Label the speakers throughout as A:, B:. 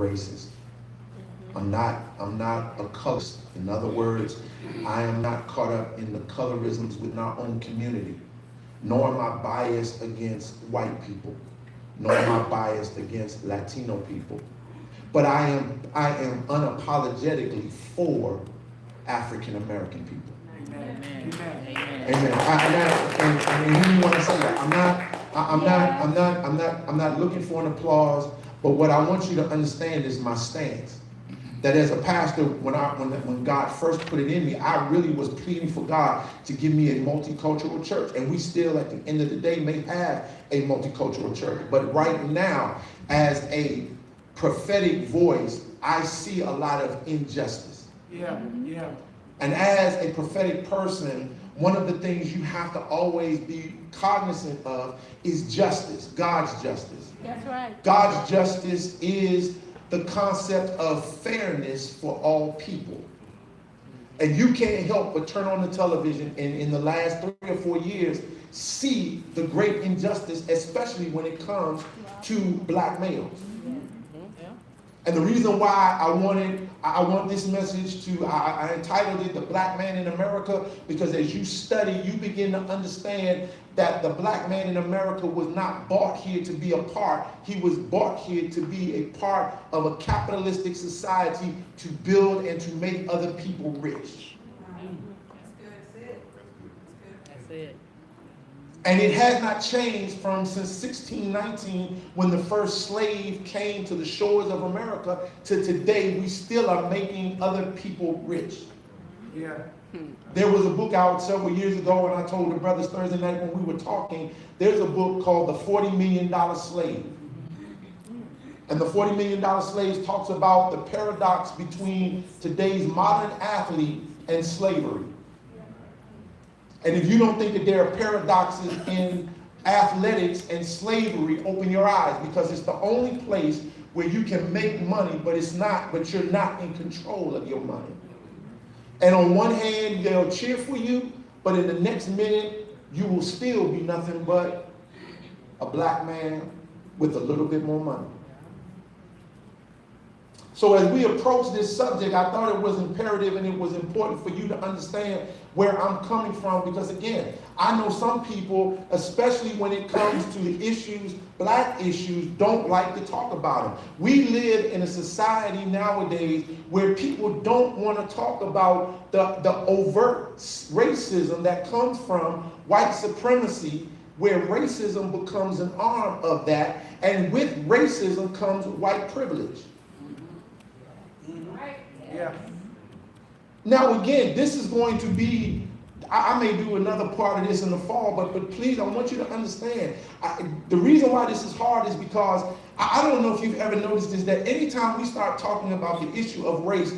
A: racist. I'm not a colorist. In other words, I am not caught up in the colorisms within our own community, nor am I biased against white people, nor am I biased against Latino people. But I am unapologetically for African American people.
B: Amen. Amen.
A: Amen. And hear me when I say that. I'm not looking for an applause, but what I want you to understand is my stance. That as a pastor, when God first put it in me, I really was pleading for God to give me a multicultural church. And we still, at the end of the day, may have a multicultural church. But right now, as a prophetic voice, I see a lot of injustice.
B: Yeah.
A: And as a prophetic person, one of the things you have to always be cognizant of is justice, God's justice.
C: That's right.
A: God's justice is the concept of fairness for all people. And you can't help but turn on the television and in the last 3 or 4 years see the great injustice, especially when it comes to black males. And the reason why I want this message to, I entitled it The Black Man in America, because as you study, you begin to understand that the black man in America was not bought here to be a part. He was bought here to be a part of a capitalistic society to build and to make other people rich.
C: That's it.
A: And it has not changed since 1619, when the first slave came to the shores of America, to today. We still are making other people rich.
B: Yeah.
A: There was a book out several years ago, and I told the brothers Thursday night when we were talking, there's a book called The $40 Million Slave. And the $40 Million Slave talks about the paradox between today's modern athlete and slavery. And if you don't think that there are paradoxes in athletics and slavery, open your eyes, because it's the only place where you can make money, but you're not in control of your money. And on one hand, they'll cheer for you, but in the next minute, you will still be nothing but a black man with a little bit more money. So as we approach this subject, I thought it was imperative and it was important for you to understand where I'm coming from, because again, I know some people, especially when it comes to the issues, black issues, don't like to talk about them. We live in a society nowadays where people don't want to talk about the overt racism that comes from white supremacy, where racism becomes an arm of that, and with racism comes white privilege.
B: Yeah.
A: Now again, this is going to be, I may do another part of this in the fall, but please, I want you to understand, the reason why this is hard is because, I don't know if you've ever noticed this, that anytime we start talking about the issue of race,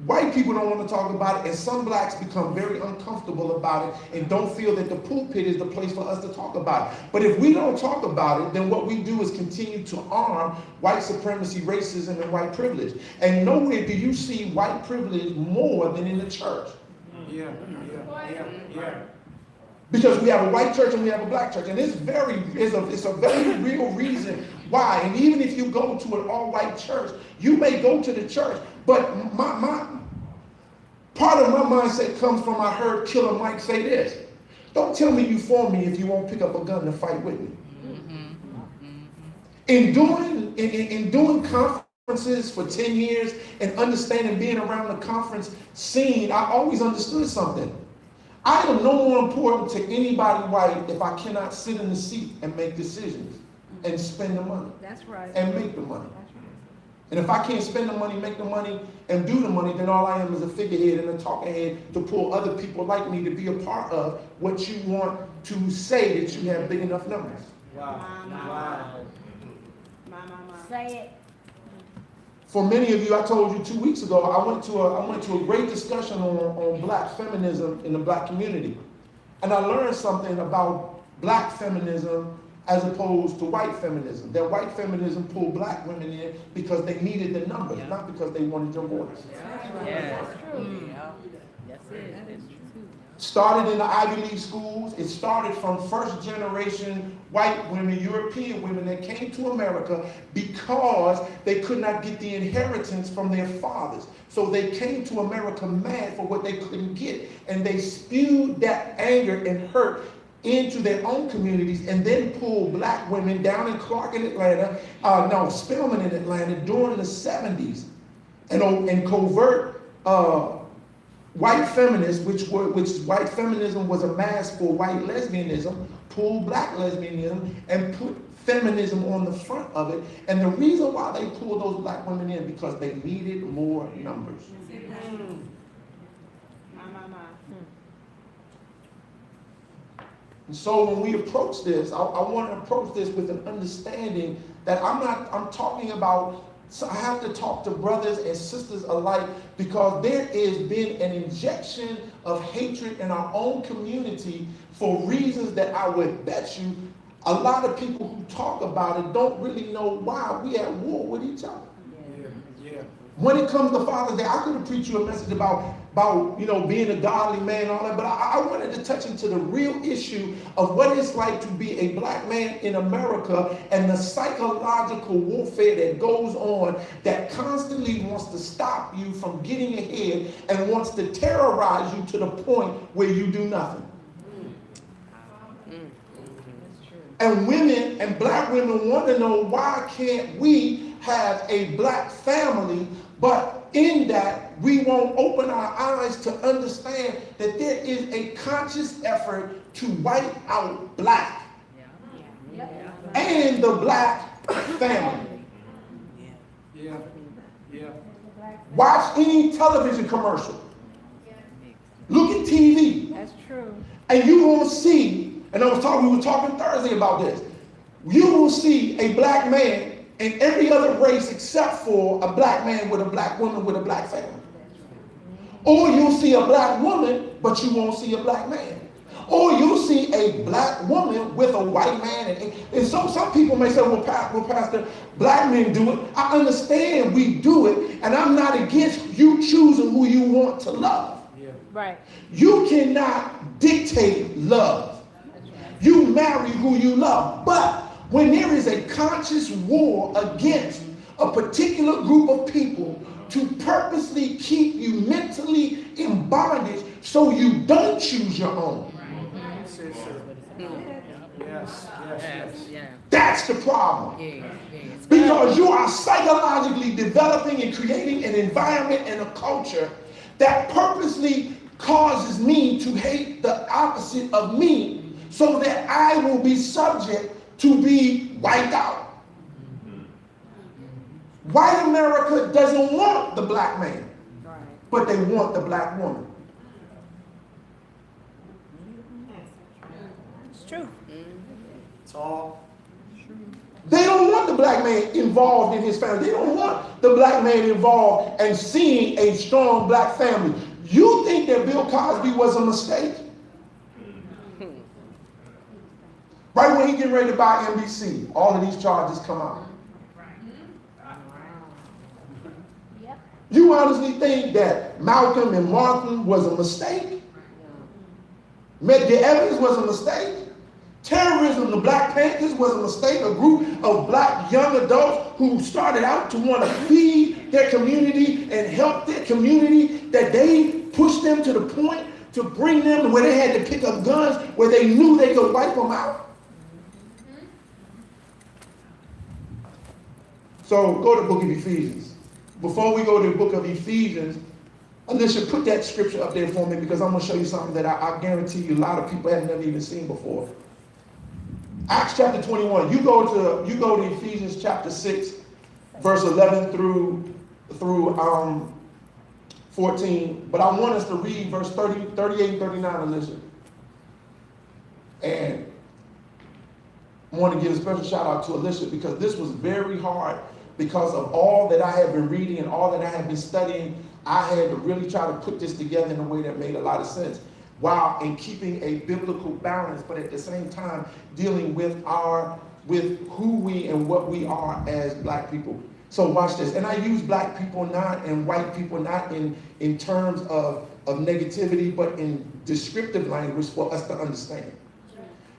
A: white people don't want to talk about it, and some blacks become very uncomfortable about it and don't feel that the pulpit is the place for us to talk about it. But if we don't talk about it, then what we do is continue to arm white supremacy, racism, and white privilege. And nowhere do you see white privilege more than in the church.
B: Yeah.
A: Because we have a white church and we have a black church. And it's a very real reason why. And even if you go to an all-white church, you may go to the church, but my part of my mindset comes from, I heard Killer Mike say this: don't tell me you for me if you won't pick up a gun to fight with me. In doing conferences for 10 years and understanding being around the conference scene, I always understood something. I am no more important to anybody white if I cannot sit in the seat and make decisions and spend the money.
C: That's right.
A: And make the money.
C: That's right.
A: And if I can't spend the money, make the money, and do the money, then all I am is a figurehead and a talking head to pull other people like me to be a part of what you want to say that you have big enough numbers.
B: Wow.
C: Say it.
A: For many of you, I told you 2 weeks ago, I went to a great discussion on black feminism in the black community. And I learned something about black feminism as opposed to white feminism. That white feminism pulled black women in because they needed the numbers, not because they wanted your voice.
C: That's true. That's it. That is true.
A: Started in the Ivy League schools. It started from first generation white women, European women that came to America because they could not get the inheritance from their fathers. So they came to America mad for what they couldn't get. And they spewed that anger and hurt into their own communities and then pulled black women down in Clark in Atlanta, Spelman in Atlanta during the 70s. And covert white feminists, which white feminism was a mask for white lesbianism, pulled black lesbianism and put feminism on the front of it. And the reason why they pulled those black women in because they needed more numbers. And so when we approach this, I want to approach this with an understanding that I'm talking about. So I have to talk to brothers and sisters alike because there has been an injection of hatred in our own community for reasons that I would bet you a lot of people who talk about it don't really know why we at war with each other.
B: Yeah.
A: When it comes to Father's Day, I could have preached you a message about being a godly man and all that, but I wanted to touch into the real issue of what it's like to be a black man in America and the psychological warfare that goes on that constantly wants to stop you from getting ahead and wants to terrorize you to the point where you do nothing. And women and black women want to know, why can't we have a black family? But in that, we won't open our eyes to understand that there is a conscious effort to wipe out black and the black family.
B: Yeah.
A: Watch any television commercial. Look at TV.
C: That's true.
A: And you will see, and we were talking Thursday about this, you will see a black man in every other race except for a black man with a black woman with a black family. Or you'll see a black woman, but you won't see a black man. Or you'll see a black woman with a white man. And so some people may say, well, Pastor, black men do it. I understand we do it, and I'm not against you choosing who you want to love.
B: Yeah.
C: Right.
A: You cannot dictate love. You marry who you love. But when there is a conscious war against a particular group of people to purposely keep you mentally in bondage so you don't choose your own.
B: Yes.
A: That's the problem. Because you are psychologically developing and creating an environment and a culture that purposely causes me to hate the opposite of me so that I will be subject to be wiped out. White America doesn't want the black man, but they want the black woman.
C: It's true.
B: It's all
A: They don't want the black man involved in his family. They don't want the black man involved and seeing a strong black family. You think that Bill Cosby was a mistake? Right when he getting ready to buy NBC, all of these charges come out. You honestly think that Malcolm and Martin was a mistake? Medgar Evers was a mistake? Terrorism, the Black Panthers was a mistake? A group of black young adults who started out to want to feed their community and help their community, that they pushed them to the point to bring them to where they had to pick up guns, where they knew they could wipe them out? So go to the book of Ephesians. Before we go to the book of Ephesians, Alicia, put that scripture up there for me, because I'm going to show you something that I guarantee you a lot of people have never even seen before. Acts chapter 21. You go to Ephesians chapter 6, verse 11 through 14. But I want us to read verse 38 and 39, Alicia. And I want to give a special shout out to Alicia, because this was very hard. Because of all that I have been reading and all that I have been studying, I had to really try to put this together in a way that made a lot of sense, while in keeping a biblical balance, but at the same time dealing with who we and what we are as black people. So watch this. And I use black people not and white people not in terms of of negativity, but in descriptive language for us to understand.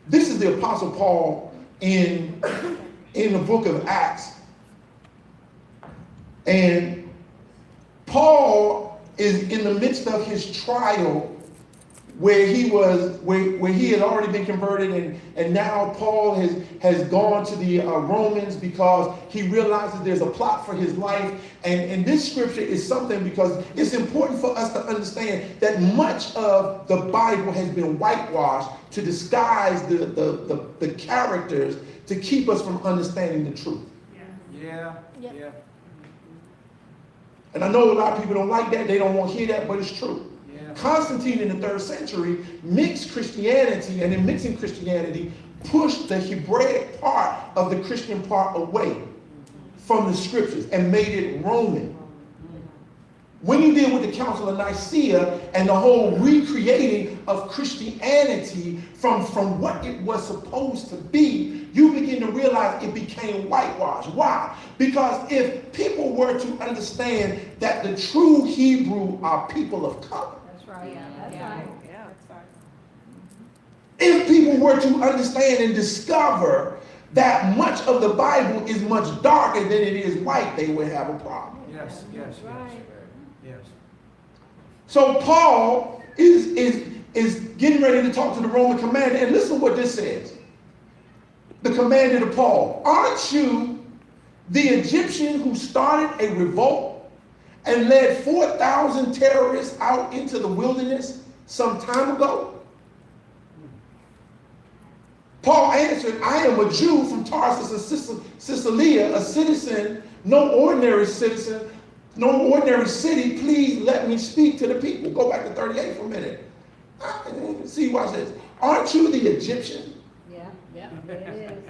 A: This is the Apostle Paul in the book of Acts. And Paul is in the midst of his trial where he had already been converted, and now Paul has gone to the Romans because he realizes there's a plot for his life. And this scripture is something because it's important for us to understand that much of the Bible has been whitewashed to disguise the characters to keep us from understanding the truth.
B: Yeah.
A: And I know a lot of people don't like that. They don't want to hear that, but it's true.
B: Yeah.
A: Constantine in the 3rd century mixed Christianity, and in mixing Christianity, pushed the Hebraic part of the Christian part away from the scriptures and made it Roman. When you deal with the Council of Nicaea and the whole recreating of Christianity from what it was supposed to be, you begin to realize it became whitewashed. Why? Because if people were to understand that the true Hebrew are people of color,
C: That's right. Yeah, that's right. Yeah, that's right.
A: if people were to understand and discover that much of the Bible is much darker than it is white, they would have a problem.
B: Yes.
A: So Paul is getting ready to talk to the Roman commander, and listen what this says. The commander to Paul, aren't you the Egyptian who started a revolt and led 4,000 terrorists out into the wilderness some time ago? Paul answered, I am a Jew from Tarsus and Cilicia, a citizen, no ordinary citizen, no ordinary city. Please let me speak to the people. Go back to 38 for a minute. See, watch this. Aren't you the Egyptian?
C: Yeah, it is.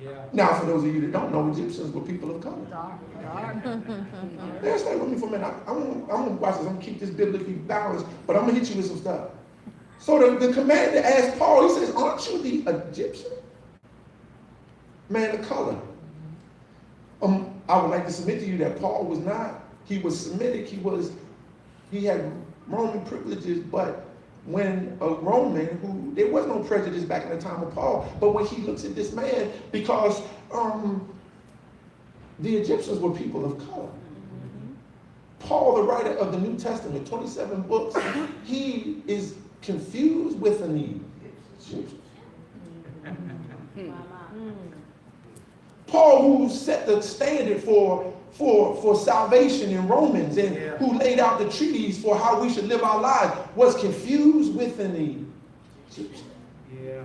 B: Yeah.
A: Now, for those of you that don't know, Egyptians were people of color.
C: Dark.
A: Now, stay with me for a minute. I'm gonna watch this. I'm gonna keep this biblically balanced, but I'm gonna hit you with some stuff. So the commander asked Paul, he says, aren't you the Egyptian man of color? I would like to submit to you that Paul was not. He was Semitic. He had Roman privileges, but when a Roman there was no prejudice back in the time of Paul, but when he looks at this man, because the Egyptians were people of color. Paul, the writer of the New Testament, 27 books, he is confused with the need. Paul, who set the standard for salvation in Romans and who laid out the treaties for how we should live our lives, was confused with the need.
B: Yeah.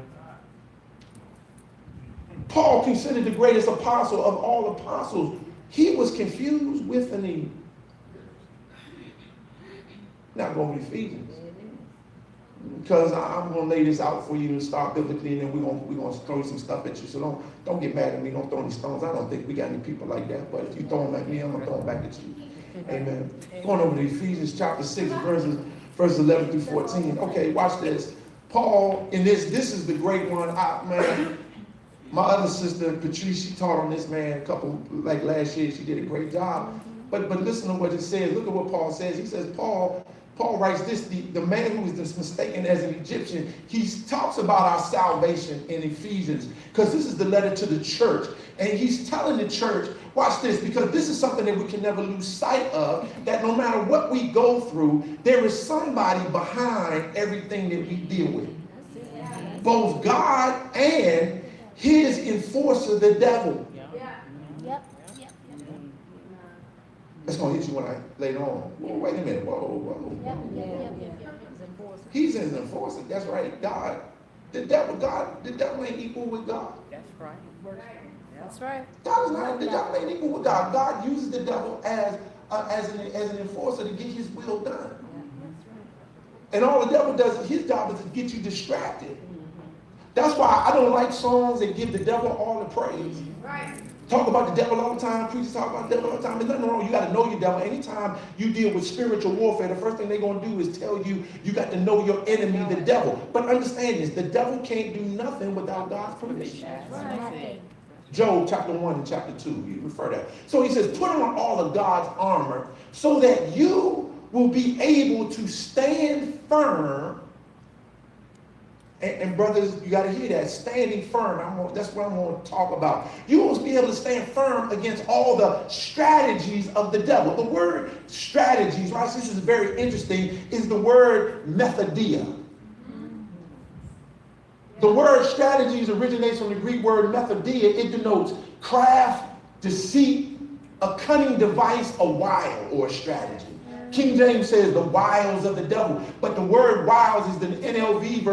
A: Paul, considered the greatest apostle of all apostles, he was confused with the need. Not going to Ephesians. Because I'm going to lay this out for you and start biblically, and then we're going to throw some stuff at you. So don't get mad at me. Don't throw any stones. I don't think we got any people like that. But if you throw them at me, I'm going to throw them back at you. Amen. Going over to Ephesians chapter 6, verses 11 through 14. Okay, watch this. Paul, in this is the great one. Man, my other sister, Patrice, she taught on this man last year. She did a great job. But listen to what it says. Look at what Paul says. He says, Paul writes this, the man who is mistaken as an Egyptian, he talks about our salvation in Ephesians, because this is the letter to the church. And he's telling the church, watch this, because this is something that we can never lose sight of, that no matter what we go through, there is somebody behind everything that we deal with. Both God and his enforcer, the devil. That's going to hit you when I later on. Whoa, wait a minute. Whoa. He's an enforcer. That's right. God. The devil ain't equal with God.
C: That's right. That's right.
A: God is not, the devil ain't equal with God. God uses the devil as an enforcer to get his will done. And all the devil does, his job is to get you distracted. That's why I don't like songs that give the devil all the praise.
C: Right.
A: Talk about the devil all the time. Preachers talk about the devil all the time. There's nothing wrong. You got to know your devil. Anytime you deal with spiritual warfare, the first thing they're going to do is tell you, you got to know your enemy, the devil. But understand this, the devil can't do nothing without God's permission.
C: That's right.
A: Job chapter 1 and chapter 2. You refer that. So he says, put on all of God's armor so that you will be able to stand firm. And brothers, you got to hear that. Standing firm. That's what I'm going to talk about. You will be able to stand firm against all the strategies of the devil. The word strategies, right? This is very interesting, is the word methodia. The word strategies originates from the Greek word methodia. It denotes craft, deceit, a cunning device, a wile, or a strategy. King James says the wiles of the devil, but the word wiles is the NLT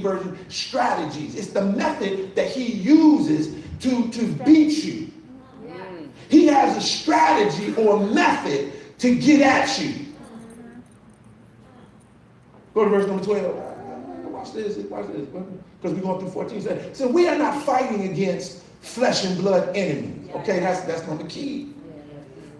A: version, strategies. It's the method that he uses to beat you. He has a strategy or method to get at you. Go to verse number 12. Watch this, because we're going through 14. So we are not fighting against flesh and blood enemies. Okay, that's number key.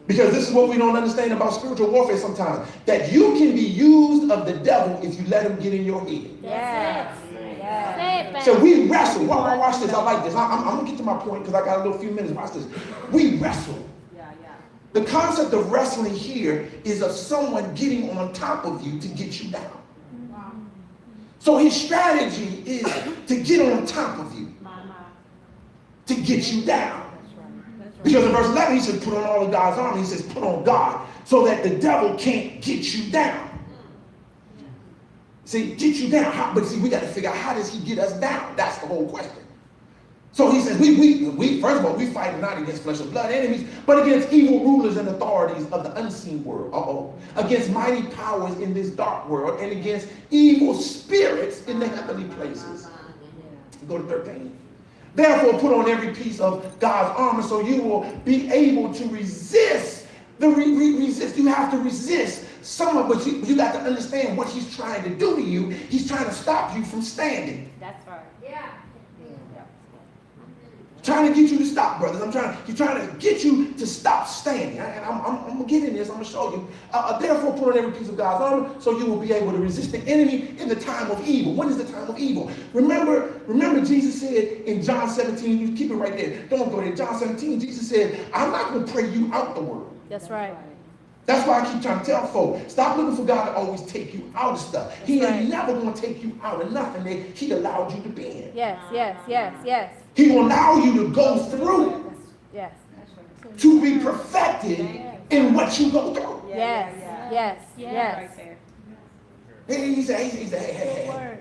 A: Because this is what we don't understand about spiritual warfare sometimes. That you can be used of the devil if you let him get in your head.
C: Yes. Yes.
A: So we wrestle. Watch this. I like this. I'm going to get to my point because I got a little few minutes. Watch this. We wrestle. The concept of wrestling here is of someone getting on top of you to get you down. So his strategy is to get on top of you, to get you down. Because in verse 11 he says, put on all of God's armor. He says, put on God so that the devil can't get you down. See, get you down. But see, we got to figure out how does he get us down? That's the whole question. So he says, we first of all, we fight not against flesh and blood enemies, but against evil rulers and authorities of the unseen world. Against mighty powers in this dark world and against evil spirits in the heavenly places. Go to 13. Therefore, put on every piece of God's armor so you will be able to resist. Resist. You have to resist some of what you got to understand what he's trying to do to you. He's trying to stop you from standing.
C: That's right. Yeah.
A: Trying to get you to stop, brothers. He's trying to get you to stop standing. And I'm going to get in this. I'm going to show you. Therefore, put on every piece of God's armor so you will be able to resist the enemy in the time of evil. When is the time of evil? Remember Jesus said in John 17, you keep it right there. Don't go there. John 17, Jesus said, I'm not going to pray you out the world.
C: That's right.
A: That's why I keep trying to tell folks, stop looking for God to always take you out of stuff. He ain't never going to take you out of nothing that he allowed you to be in.
C: Yes.
A: He will allow you to go through.
C: Yes.
A: To be perfected in what you go through.
C: Yes.
A: He said, hey.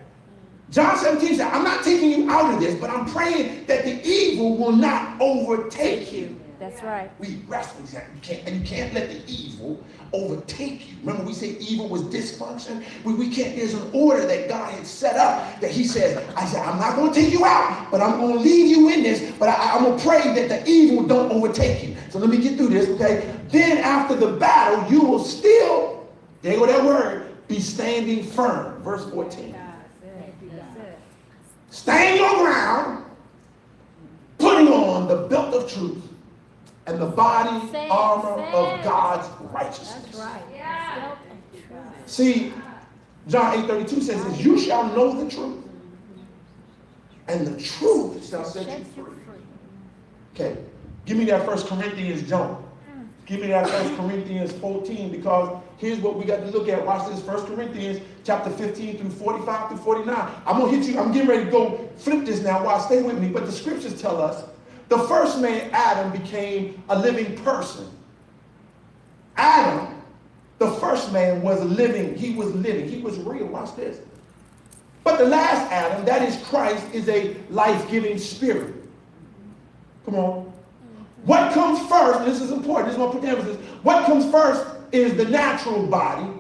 A: John 17 said, I'm not taking you out of this, but I'm praying that the evil will not overtake you.
C: That's right.
A: We wrestle, you can't let the evil overtake you. Remember we say evil was dysfunction? We can't, there's an order that God had set up that he said, I'm not going to take you out, but I'm going to leave you in this, but I'm going to pray that the evil don't overtake you. So let me get through this, okay? Then after the battle, you will still, there go that word, be standing firm. Verse 14. Stand your ground, putting on the belt of truth and the body armor of God's righteousness.
C: That's right. Yeah.
A: See, John 8:32 says, you shall know the truth, and the truth shall set you free. Okay, give me that 1 Corinthians jump. Give me that 1 Corinthians 14, because here's what we got to look at. Watch this, 1 Corinthians chapter 15 through 45 through 49. I'm going to hit you. I'm getting ready to go flip this now. Watch, stay with me. But the scriptures tell us the first man, Adam, became a living person. Adam, the first man, was living. He was living. He was real. Watch this. But the last Adam, that is Christ, is a life-giving spirit. Come on. What comes first, and this is important, this is what I put the emphasis, what comes first is the natural body,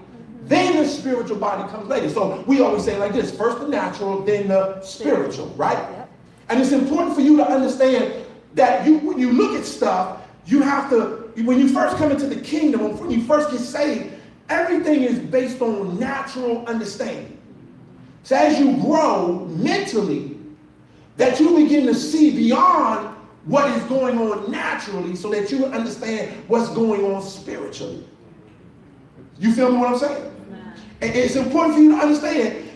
A: then the spiritual body comes later. So we always say like this, first the natural, then the spiritual, right? Yep. And it's important for you to understand that when you look at stuff, you have to, when you first come into the kingdom, when you first get saved, everything is based on natural understanding. So as you grow mentally, that you begin to see beyond what is going on naturally so that you understand what's going on spiritually. You feel me what I'm saying? And it's important for you to understand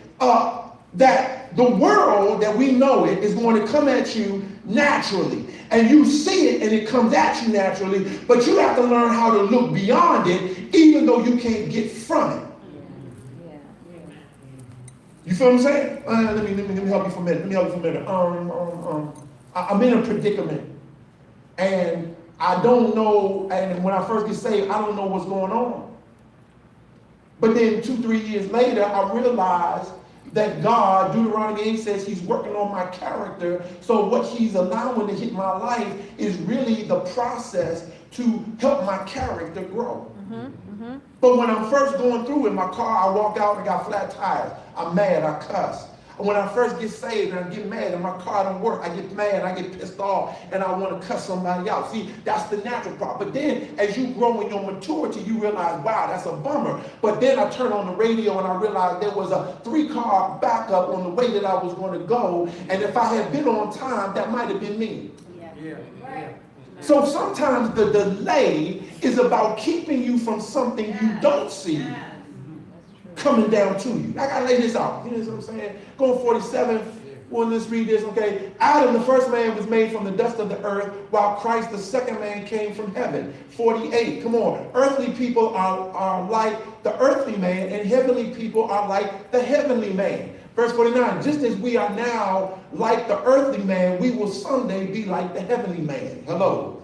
A: that the world that we know it is going to come at you naturally. And you see it and it comes at you naturally, but you have to learn how to look beyond it, even though you can't get from it. You feel what I'm saying? Let me help you for a minute. I'm in a predicament. And I don't know, and when I first get saved, I don't know what's going on. But then 2-3 years later, I realized that God, Deuteronomy 8 says he's working on my character. So what he's allowing to hit my life is really the process to help my character grow. But when I'm first going through in my car, I walk out and I got flat tires. I'm mad, I cuss. And when I first get saved and I get mad and my car don't work, I get mad, I get pissed off, and I want to cuss somebody out. See, that's the natural part. But then as you grow in your maturity, you realize, wow, that's a bummer. But then I turn on the radio and I realized there was a 3-car backup on the way that I was going to go. And if I had been on time, that might have been me.
B: Yeah.
A: So sometimes the delay is about keeping you from something you don't see coming down to you. I gotta lay this out. You know what I'm saying? Going 47. Well, let's read this, okay? Adam, the first man, was made from the dust of the earth, while Christ, the second man, came from heaven. 48. Come on. Earthly people are like the earthly man, and heavenly people are like the heavenly man. Verse 49. Just as we are now like the earthly man, we will someday be like the heavenly man. Hello.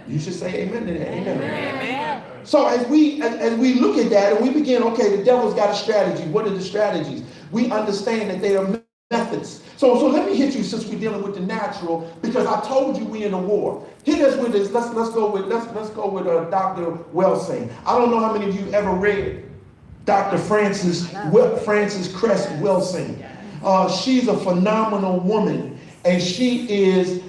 A: You should say amen to that. Amen.
C: Amen.
A: So as we look at that and we begin, okay, the devil's got a strategy. What are the strategies? We understand that they are methods. So let me hit you since we're dealing with the natural, because I told you we in a war. Hit us with this. Let's go with Dr. Welsing. I don't know how many of you ever read Dr. Frances Cress Welsing. She's a phenomenal woman, and she's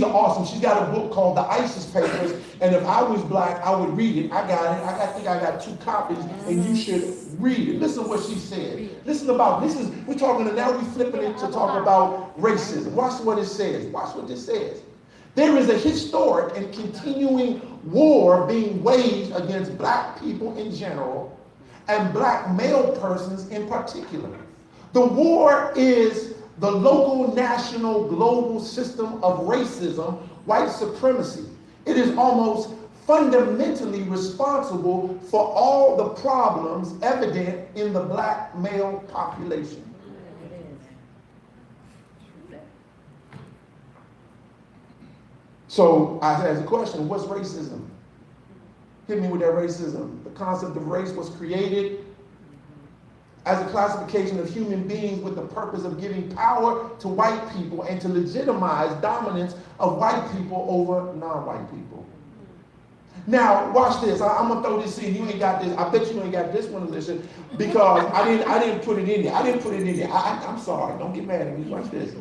A: awesome. She's got a book called The ISIS Papers, and if I was black, I would read it. I got it. I think I got 2 copies, and you should read it. Listen to what she said. We're talking, now we're flipping it to talk about racism. Watch what it says. Watch what this says. There is a historic and continuing war being waged against black people in general and black male persons in particular. The war is the local, national, global system of racism, white supremacy. It is almost fundamentally responsible for all the problems evident in the black male population. So I ask the question, what's racism? Hit me with that racism. The concept of race was created as a classification of human beings with the purpose of giving power to white people and to legitimize dominance of white people over non-white people. Now, watch this. I'm gonna throw this in. You ain't got this. I bet you ain't got this one, Alicia, because I didn't put it in there. I'm sorry. Don't get mad at me. Watch this.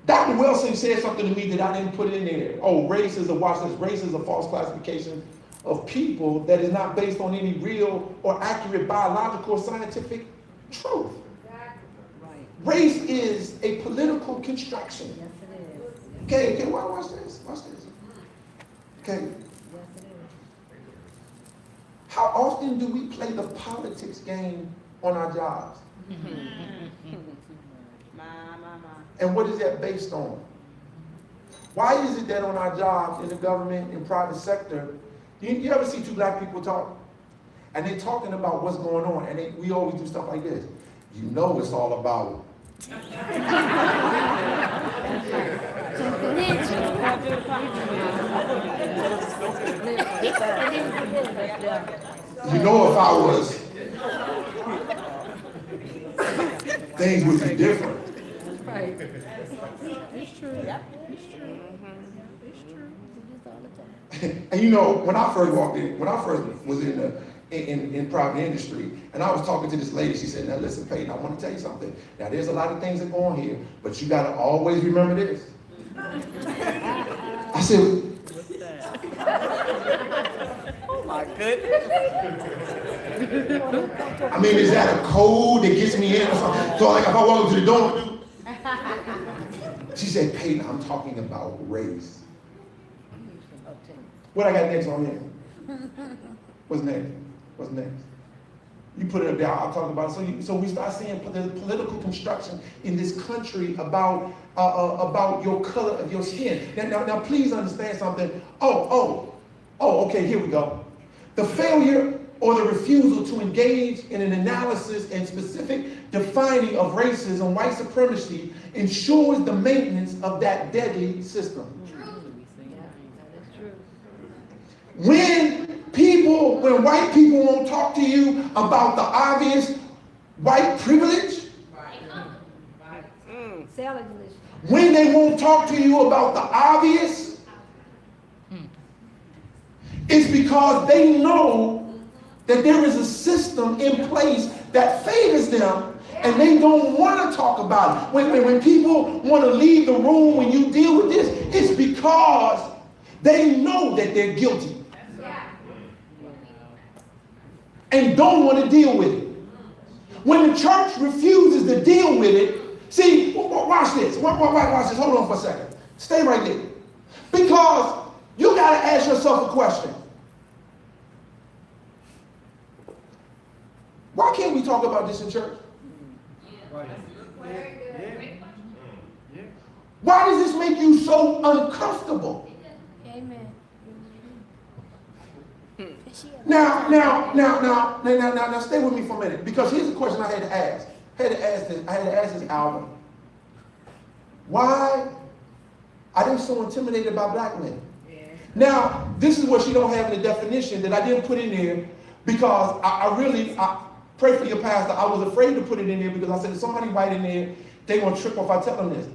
A: Dr. Wilson said something to me that I didn't put in there. Oh, race is a false classification of people that is not based on any real or accurate biological or scientific truth.
C: Right.
A: Race is a political construction.
C: Yes, it is.
A: Okay, watch this. Okay.
C: Yes, it is.
A: How often do we play the politics game on our jobs? And what is that based on? Why is it that on our jobs, in the government, in private sector, you ever see 2 black people talk? And they're talking about what's going on, and we always do stuff like this. You know it's all about. You know if I was, things would be different.
C: Right. It's true. Yep. It's true. It's true. We do this all the time.
A: And you know, when I first was in private industry, and I was talking to this lady, she said, now listen, Peyton, I want to tell you something. Now there's a lot of things that go on here, but you got to always remember this. I said,
D: oh my goodness.
A: I mean, is that a code that gets me in or something? So like if I walk to the door, she said, Peyton, I'm talking about race. What I got next on here? What's next? You put it up there, I'll talk about it. So we start seeing the political construction in this country about your color of your skin. Now, please understand something. Okay, here we go. The failure or the refusal to engage in an analysis and specific defining of racism, white supremacy, ensures the maintenance of that deadly system. When white people won't talk to you about the obvious white privilege, when they won't talk to you about the obvious, it's because they know that there is a system in place that favors them, and they don't want to talk about it. When people want to leave the room when you deal with this, it's because they know that they're guilty and don't want to deal with it. When the church refuses to deal with it, see, watch this. Watch this. Hold on for a second. Stay right there. Because you got to ask yourself a question. Why can't we talk about this in church? Why does this make you so uncomfortable?
C: Amen.
A: Now, stay with me for a minute, because here's a question I had to ask. I had to ask this Albert. Why are they so intimidated by black men? Yeah. Now, this is what you don't have in the definition that I didn't put in there, because I pray for your pastor. I was afraid to put it in there because I said, if somebody white in there, they're going to trip if I tell them this.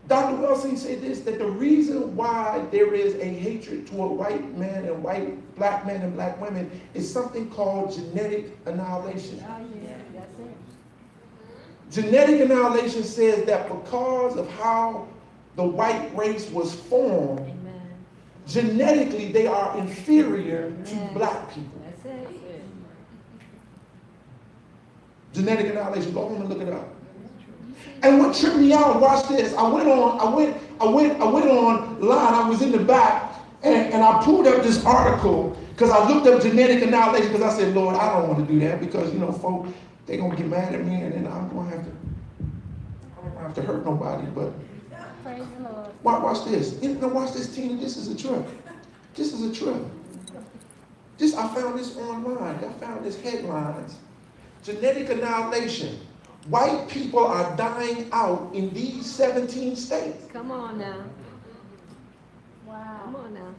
A: Dr. Wilson said this, that the reason why there is a hatred toward white men and black men and black women is something called genetic annihilation.
C: Oh, yeah, that's it.
A: Genetic annihilation says that because of how the white race was formed,
C: Amen.
A: Genetically they are inferior to black people.
C: That's it.
A: Genetic annihilation. Go home and look it up. And what tripped me out, watch this. I went online. I was in the back and I pulled up this article because I looked up genetic annihilation because I said, Lord, I don't want to do that because folk, they're gonna get mad at me and then I don't have to hurt nobody. But
C: Praise the Lord.
A: watch this. Watch this, Tina. This is a trip. This is a trip. I found this online. I found this headlines. Genetic annihilation. White people are dying out in these 17 states.
C: Come on now. Wow. Come on now.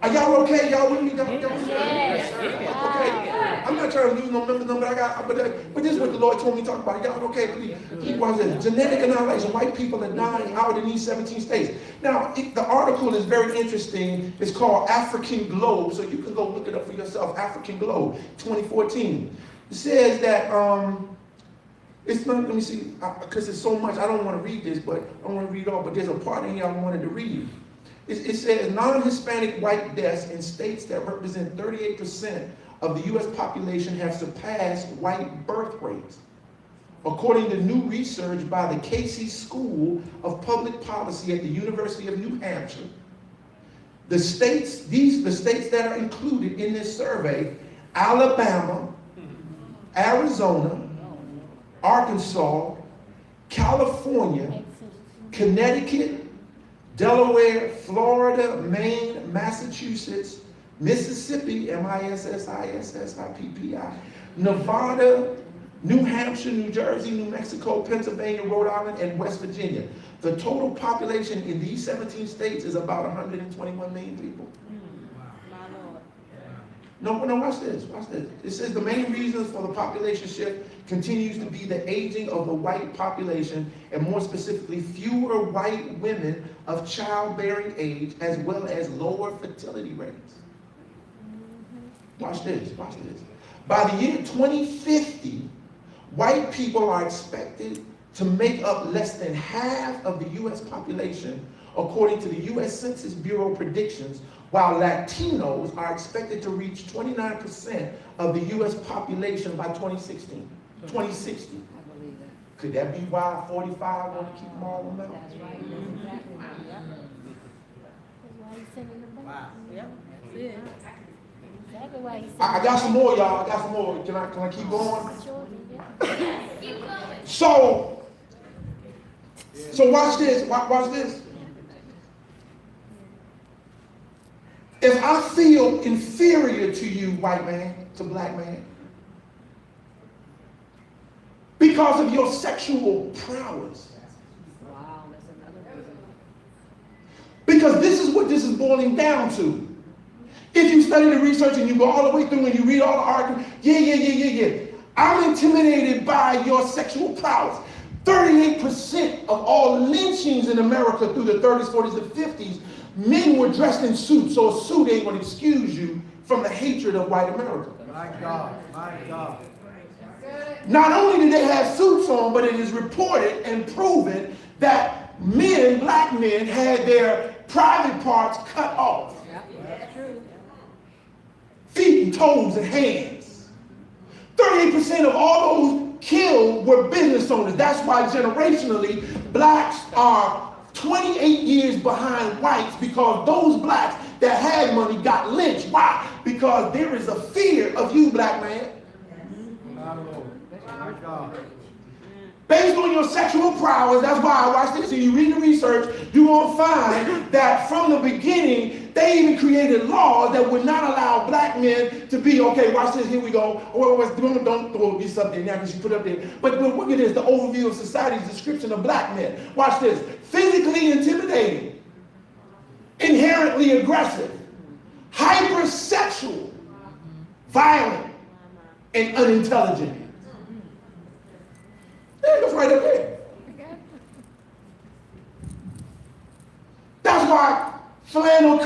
A: Are y'all okay? Y'all with me?
C: Yes.
A: Okay. I'm not trying to lose no members, but this is what the Lord told me to talk about. Y'all okay? Please watch this. Genetic annihilation. White people are dying out in these 17 states. Now, the article is very interesting. It's called African Globe, so you can go look it up for yourself. African Globe, 2014. It says that it's not. Let me see, because it's so much. I don't want to read this, but I don't want to read all. But there's a part in here I wanted to read. It says non-Hispanic white deaths in states that represent 38% of the U.S. population have surpassed white birth rates, according to new research by the Casey School of Public Policy at the University of New Hampshire. The states that are included in this survey: Alabama, Arizona, Arkansas, California, Connecticut, Delaware, Florida, Maine, Massachusetts, Mississippi, Mississippi, Nevada, New Hampshire, New Jersey, New Mexico, Pennsylvania, Rhode Island, and West Virginia. The total population in these 17 states is about 121 million people. No, watch this. It says the main reasons for the population shift continues to be the aging of the white population, and more specifically, fewer white women of childbearing age, as well as lower fertility rates. Watch this. By the year 2050, white people are expected to make up less than half of the U.S. population, according to the U.S. Census Bureau predictions, while Latinos are expected to reach 29% of the U.S. population by 2060.
C: I believe that.
A: Could that be why 45 want to keep them all on out?
C: That's right. That's exactly right. Yep. That's why he's sending them back.
B: Wow.
C: Yep. That's it. Exactly why he said.
A: I got some more, y'all. I got some more. Can I keep going?
C: Sure,
A: So watch this. Watch this. If I feel inferior to you, white man, to black man, because of your sexual prowess,
C: wow, that's another reason.
A: because this is what this is boiling down to. If you study the research and you go all the way through and you read all the articles, yeah. I'm intimidated by your sexual prowess. 38% of all lynchings in America through the 30s, 40s, and 50s, men were dressed in suits, so a suit ain't going to excuse you from the hatred of white America.
B: My God, my God.
A: Not only did they have suits on, but it is reported and proven that men, black men, had their private parts cut off.
C: That's true.
A: Feet and toes and hands. 38% of all those killed were business owners. That's why generationally, blacks are 28 years behind whites, because those blacks that had money got lynched. Why? Because there is a fear of you, black man.
B: My Lord. My God.
A: Based on your sexual prowess, that's why I watch this, and you read the research, you're going to find that from the beginning, they even created laws that would not allow black men to be, okay, watch this, here we go. Don't throw this up there now because you put it up there. But look at this, the overview of society's description of black men. Watch this. Physically intimidating, inherently aggressive, hypersexual, violent, and unintelligent. It goes right up there. That's why Philando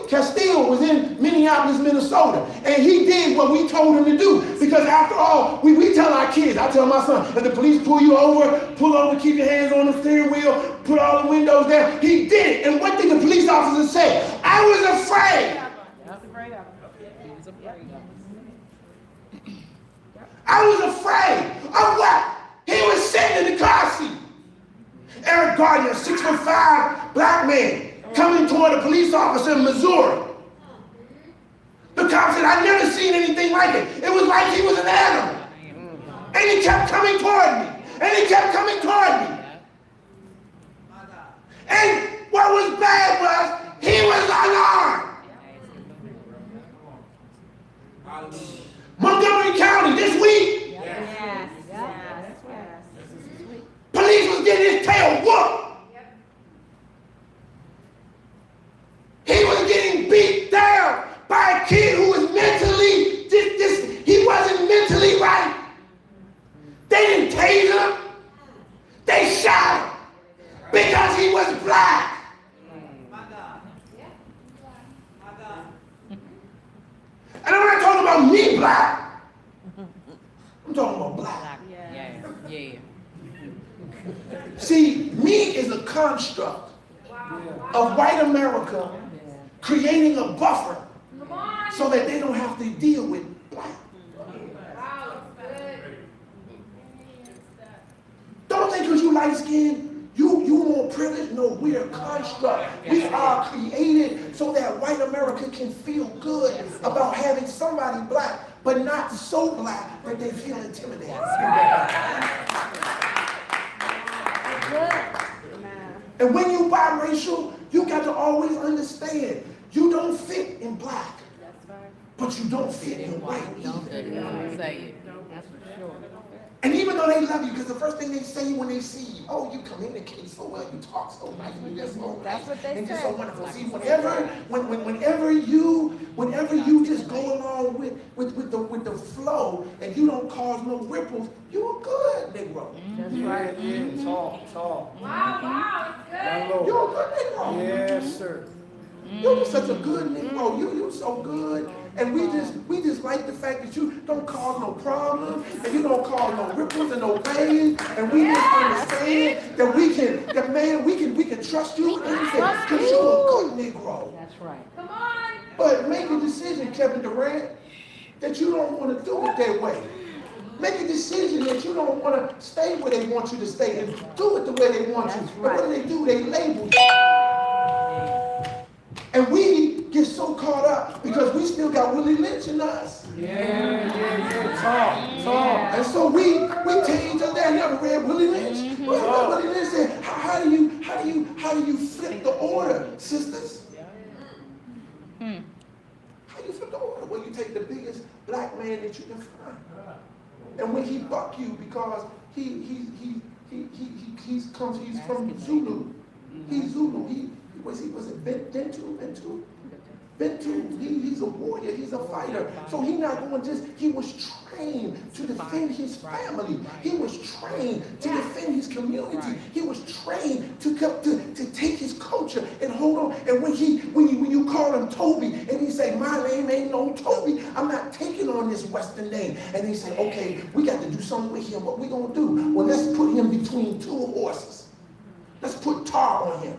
A: Castile was in Minneapolis, Minnesota. And he did what we told him to do. Because after all, we tell our kids, I tell my son, if the police pull you over, pull over, keep your hands on the steering wheel, put all the windows down. He did it. And what did the police officer say? I was afraid. I was afraid of what? He was sitting in the car seat. Eric Gardner, 6'5" black man, coming toward a police officer in Missouri. The cop said, I've never seen anything like it. It was like he was an animal. And he kept coming toward me. And he kept coming toward me. And what was bad was, he was unarmed. Montgomery County this week, police was getting his tail whooped. He was getting beat down by a kid who was mentally, he wasn't mentally right. They didn't tase him. They shot him because he was black. My God. My God. And I'm not talking about me black. I'm talking about black.
D: Yeah.
A: See, me is a construct of white America creating a buffer so that they don't have to deal with black. Don't think because you light skinned, you more privileged. No, we're a construct. We are created so that white America can feel good about having somebody black, but not so black that they feel intimidated. And when you biracial, you got to always understand, you don't fit in black, but you don't fit in white either.
D: Say it.
A: And even though they love you, because the first thing they say when they see you, oh, you communicate so well, you talk so nice, you just so nice,
C: That's what they
A: and just
C: say.
A: so wonderful. See, whenever you just go along with the flow and you don't cause no ripples, you're good, Negro.
C: That's right.
B: Yeah, talk.
E: Wow, it's
B: My
E: good.
B: Lord.
A: You're a good Negro.
B: Yes, sir.
A: You're such a good Negro. You so good. And we just like the fact that you don't cause no problems and you don't cause no ripples and no pain. And we just understand that we can trust you with anything because you're a good Negro.
C: That's right.
E: Come on.
A: But make a decision, Kevin Durant, that you don't want to do it that way. Make a decision that you don't want to stay where they want you to stay and do it the way they want you. But what do? They label you. And we get so caught up because because we still got Willie Lynch in us.
B: Talk.
A: And so we tell each other, I never read Willie Lynch. Willie Lynch said, how do you flip the order, sisters? How do you flip the order? Well, you take the biggest black man that you can find. And when he buck you because he's from Zulu. He's Zulu. He was it Bentu? He's a warrior, he's a fighter. So he was trained to defend his family. He was trained to defend his community. He was trained to take his culture and hold on. And when you call him Toby and he say, my name ain't no Toby, I'm not taking on this Western name. And he say, okay, we got to do something with him. What we gonna do? Well, let's put him between two horses. Let's put tar on him.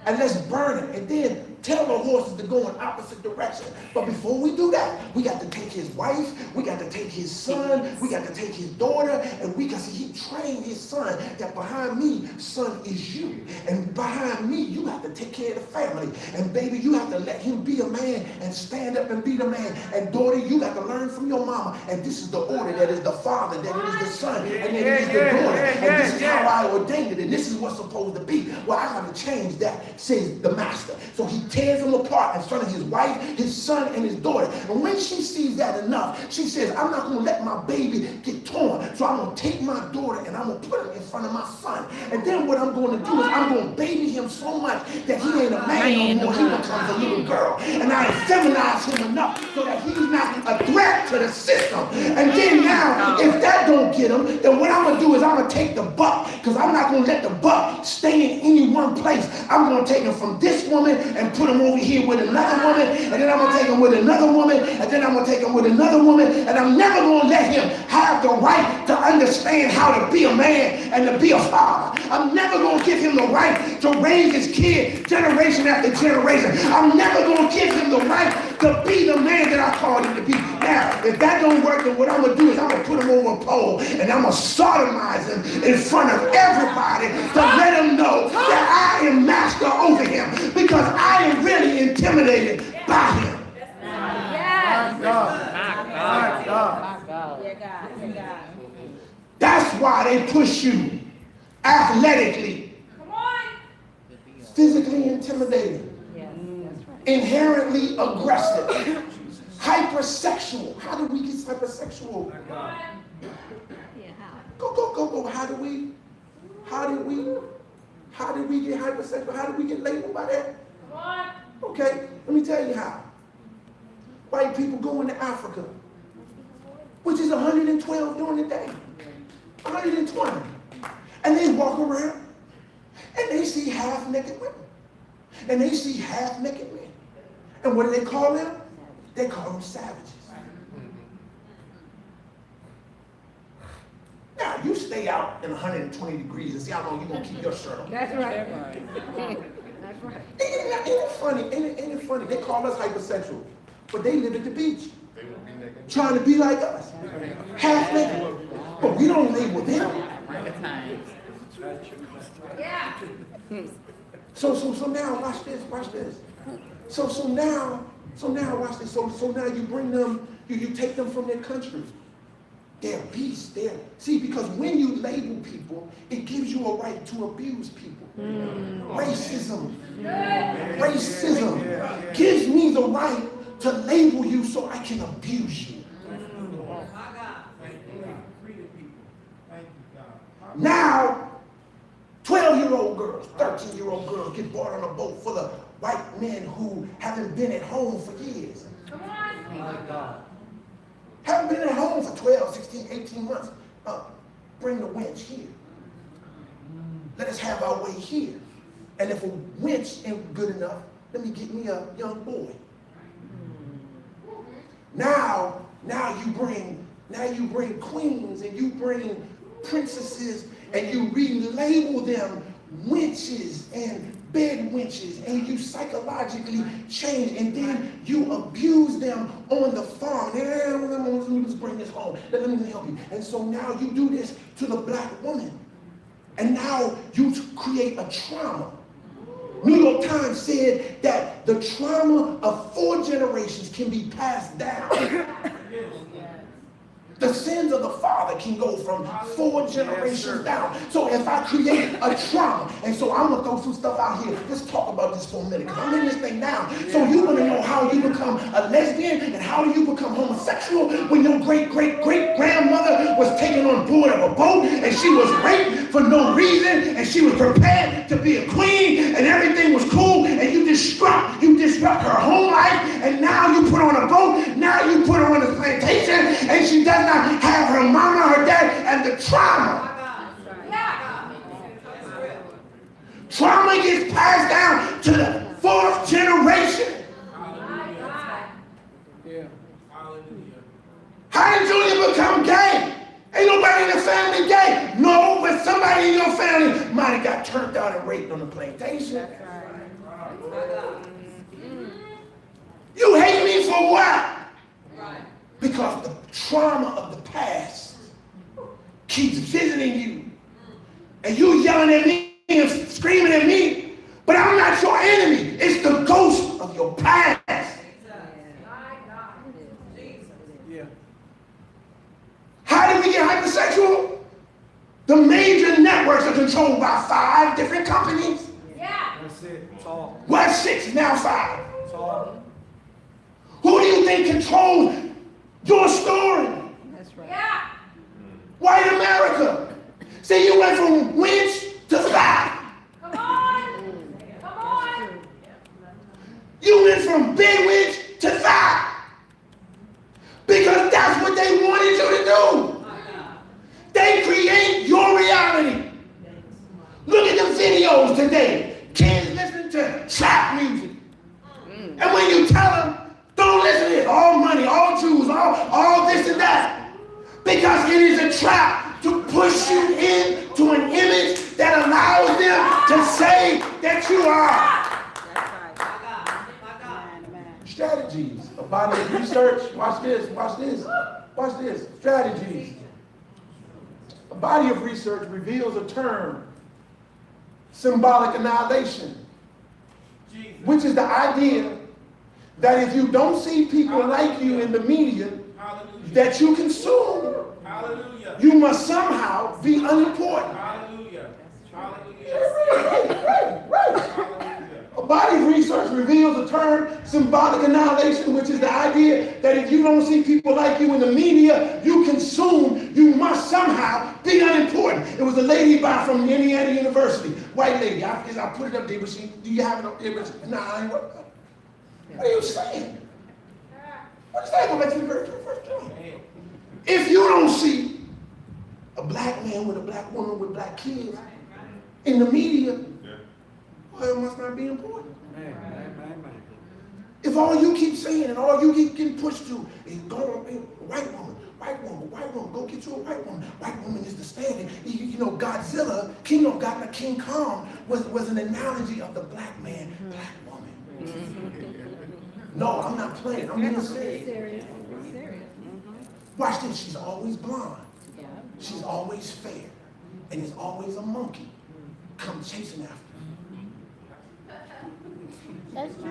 A: And let's burn him. And then tell the horses to go in opposite direction. But before we do that, we got to take his wife, we got to take his son, we got to take his daughter, and he trained his son that behind me, son, is you. And behind me, you have to take care of the family. And baby, you have to let him be a man and stand up and be the man. And daughter, you got to learn from your mama. And this is the order, that is the father, that it is the son, and that it is the daughter. And this is how I ordained it, and this is what's supposed to be. Well, I got to change that, says the master. So he tears them apart in front of his wife, his son, and his daughter. And when she sees that enough, she says, I'm not going to let my baby get torn. So I'm going to take my daughter and I'm going to put her in front of my son. And then what I'm going to do is I'm going to baby him so much that he ain't a man no more. He becomes a little girl. And I feminize him enough so that he's not a threat to the system. And then now, if that don't get him, then what I'm going to do is I'm going to take the buck, because I'm not going to let the buck stay in any one place. I'm going to take him from this woman and put him over here with another woman, and then I'm going to take him with another woman, and then I'm going to take him with another woman, and I'm never going to let him have the right to understand how to be a man and to be a father. I'm never going to give him the right to raise his kid generation after generation. I'm never going to give him the right to be the man that I called him to be. Now, if that don't work, then what I'm going to do is I'm going to put him over a pole, and I'm going to sodomize him in front of everybody to let him know that I am master over him, because I am really intimidated by him.
B: My God.
A: That's why they push you athletically, physically intimidating, inherently aggressive, hypersexual. How do we get hypersexual? Go. How did we get hypersexual? How did we get labeled by that? Okay, let me tell you how. White people go into Africa, which is 112 during the day. 120. And they walk around and they see half-naked women. And they see half-naked men. And what do they call them? They call them savages. Now, you stay out in 120 degrees and see how long you're going to keep your shirt on.
C: That's right. That's right.
A: Ain't it funny? Ain't it funny? They call us hypersexual, but they live at the beach, trying to be like us, half naked. But we don't label them.
C: Yeah.
A: So now watch this. So now watch this. So now you bring them, you take them from their countries. They're beasts. Because when you label people, it gives you a right to abuse people. Racism gives me the right to label you so I can abuse you. Now, 12-year-old girls, 13-year-old girls get brought on a boat full of white men who haven't been at home for years.
B: My God.
A: Haven't been at home for 12, 16, 18 months. Bring the wench here. Let us have our way here. And if a wench ain't good enough, let me get me a young boy. Now you bring queens and you bring princesses and you relabel them wenches and bed wenches, and you psychologically change, and then you abuse them on the farm. Let me just bring this home. Let me help you. And so now you do this to the black woman. And now you create a trauma. New York old time said that the trauma of 4 generations can be passed down. The sins of the father can go from 4 generations down. So if I create a trauma, and so I'm going to throw some stuff out here. Let's talk about this for a minute, because I'm in this thing now. So you want to know how you become a lesbian and how you become homosexual when your great-great-great-grandmother was taken on board of a boat and she was raped for no reason and she was prepared to be a queen and everything was cool, and you disrupt her home life, and now you put her on a boat, now you put her on a plantation, and she does not have her mama, her dad, and the trauma. Trauma gets passed down to the 4th generation. How did Julia become gay? Ain't nobody in the family gay. No, but somebody in your family might have got turned out and raped on the plantation. You hate me for what? Because the trauma of the past keeps visiting you. And you yelling at me and screaming at me, but I'm not your enemy. It's the ghost of your past. How did we get hypersexual? The major networks are controlled by 5 different companies.
B: Yeah.
D: That's it. Talk.
A: Well, 6, now 5.
D: Talk.
A: Who do you think controls your story?
C: That's right.
B: Yeah.
A: White America. See, you went from winch to thigh.
B: Come on. Come on.
A: You went from big winch to thigh. Because that's what they wanted you to do. They create your reality. Look at the videos today. Kids listening to trap music. And when you tell them, don't listen to it, all money, all Jews, all this and that. Because it is a trap to push you into an image that allows them to say that you are. Strategies. A body of research. Watch this. Strategies. A body of research reveals a term, symbolic annihilation, which is the idea that if you don't see people like you in the media that you consume, you must somehow be unimportant. A body of research reveals the term symbolic annihilation, which is the idea that if you don't see people like you in the media you consume, you must somehow be unimportant. It was a lady from Indiana University, white lady. I put it up there, but do you have it up there? Nah, I ain't. What are you saying? What is that? Go back to the very first time. If you don't see a black man with a black woman with black kids in the media, well, it must not be important. If all you keep saying and all you keep getting pushed to is go white woman, go get you a white woman. White woman is the standard. You know, Godzilla, King Kong was an analogy of the black man, black woman. No, I'm not playing. I'm being serious. Watch this. She's always blonde. She's always fair. And there's always a monkey come chasing after her.
C: That's true.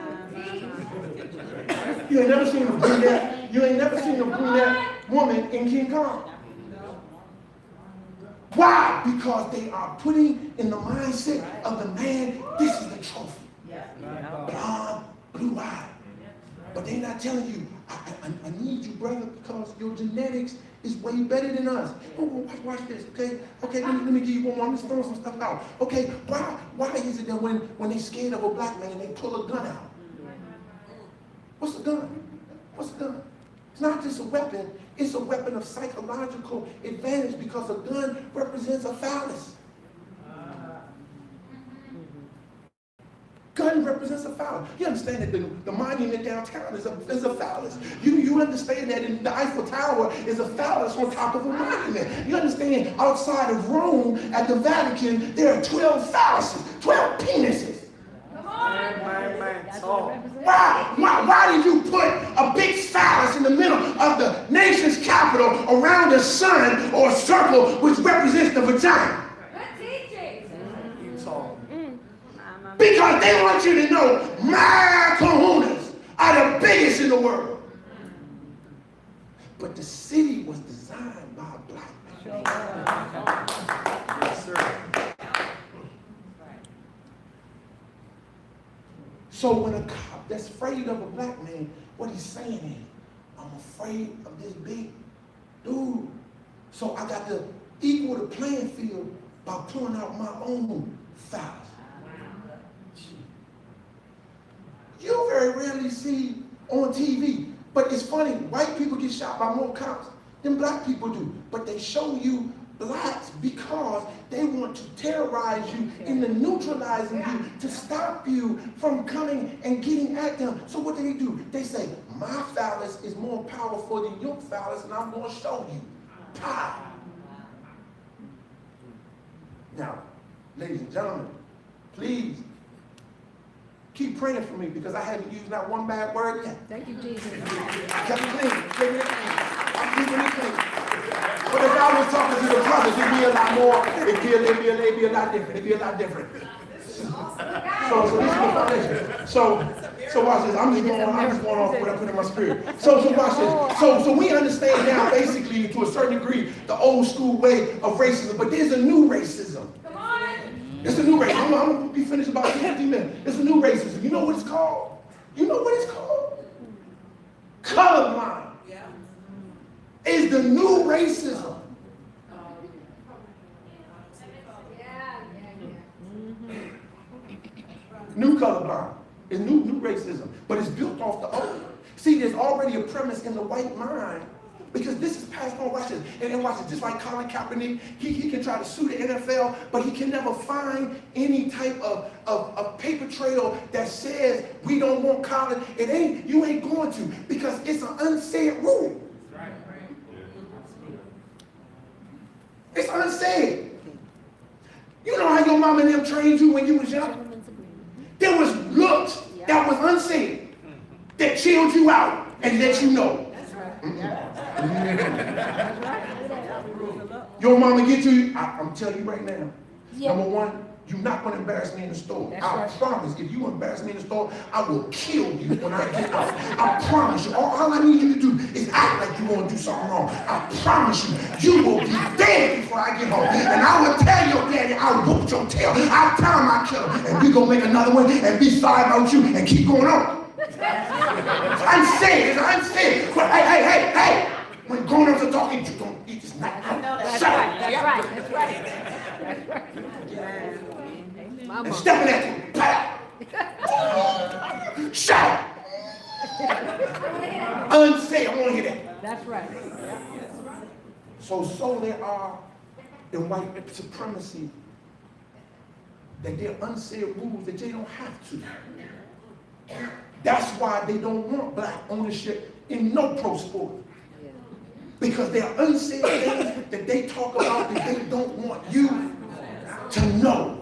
A: You ain't never seen a brunette. You ain't never seen a brunette woman in King Kong. Why? Because they are putting in the mindset of the man, this is the trophy. Blonde, blue-eyed. But they're not telling you, I need you, brother, because your genetics is way better than us. Oh, watch this, okay? Okay, let me give you one more. I'm just throwing some stuff out. Okay, why is it that when they're scared of a black man, they pull a gun out? What's a gun? What's a gun? It's not just a weapon. It's a weapon of psychological advantage because a gun represents a phallus. Gun represents a phallus. You understand that the monument downtown is a phallus. You understand that the Eiffel Tower is a phallus on top of a monument. You understand outside of Rome at the Vatican there are 12 phalluses, 12 penises. Why did you put a big phallus in the middle of the nation's capital around a sun or a circle which represents the vagina?
B: Good teaching.
A: Because they want you to know my kahunas are the biggest in the world. But the city was designed by a black man. Yes, sir. So when a cop that's afraid of a black man, what he's saying is, I'm afraid of this big dude. So I got to equal the playing field by pulling out my own fouls. You very rarely see on TV, but it's funny, white people get shot by more cops than black people do. But they show you blacks because they want to terrorize you into neutralizing you to stop you from coming and getting at them. So what do? They say, my phallus is more powerful than your phallus, and I'm going to show you. Pow! Now, ladies and gentlemen, please keep praying for me because I haven't used not one bad word yet.
C: Thank you, Jesus.
A: Kept it clean. Keeping it clean. I'm keeping it clean. But if I was talking to the brothers, it'd be a lot more. It'd be a lot different. It'd be a lot different. So this is the foundation. So watch this. I'm just going off what I put in my spirit. So watch this. So we understand now, basically, to a certain degree, the old school way of racism. But there's a new racism.
B: Come on.
A: It's a new racism. I'm going to be finished about 15 minutes. It's a new racism. You know what it's called? You know what it's called? Colorblind. Is the new racism. New colorblind. It's new racism. But it's built off the old. See, there's already a premise in the white mind because this is passed on. Watch this. And watch this. Just like Colin Kaepernick, he can try to sue the NFL, but he can never find any type of paper trail that says we don't want Colin. You ain't going to because it's an unsaid rule. It's unsaid. You know how your mom and them trained you when you was young? There was looks that was unsaid that chilled you out and let you know. Your mama get you, I'm telling you right now. Number one, you're not going to embarrass me in the store. I promise, if you embarrass me in the store, I will kill you when I get out. I promise you. All I need you to do is act like you want to do something wrong. I promise you, you will be dead before I get home. And I will tell your daddy I'll whoop your tail. I'll tell him I killed him. And we're going to make another one and be sorry about you and keep going on. I'm saying, but hey. When grown-ups are talking, you don't eat this night.
C: That's right.
A: And stepping at you. Pow. Shout. Unsaid. I want to hear that.
C: That's right.
A: So there are in white supremacy that there are unsaid rules that they don't have to. That's why they don't want black ownership in no pro sport. Because there are unsaid things that they talk about that they don't want you to know.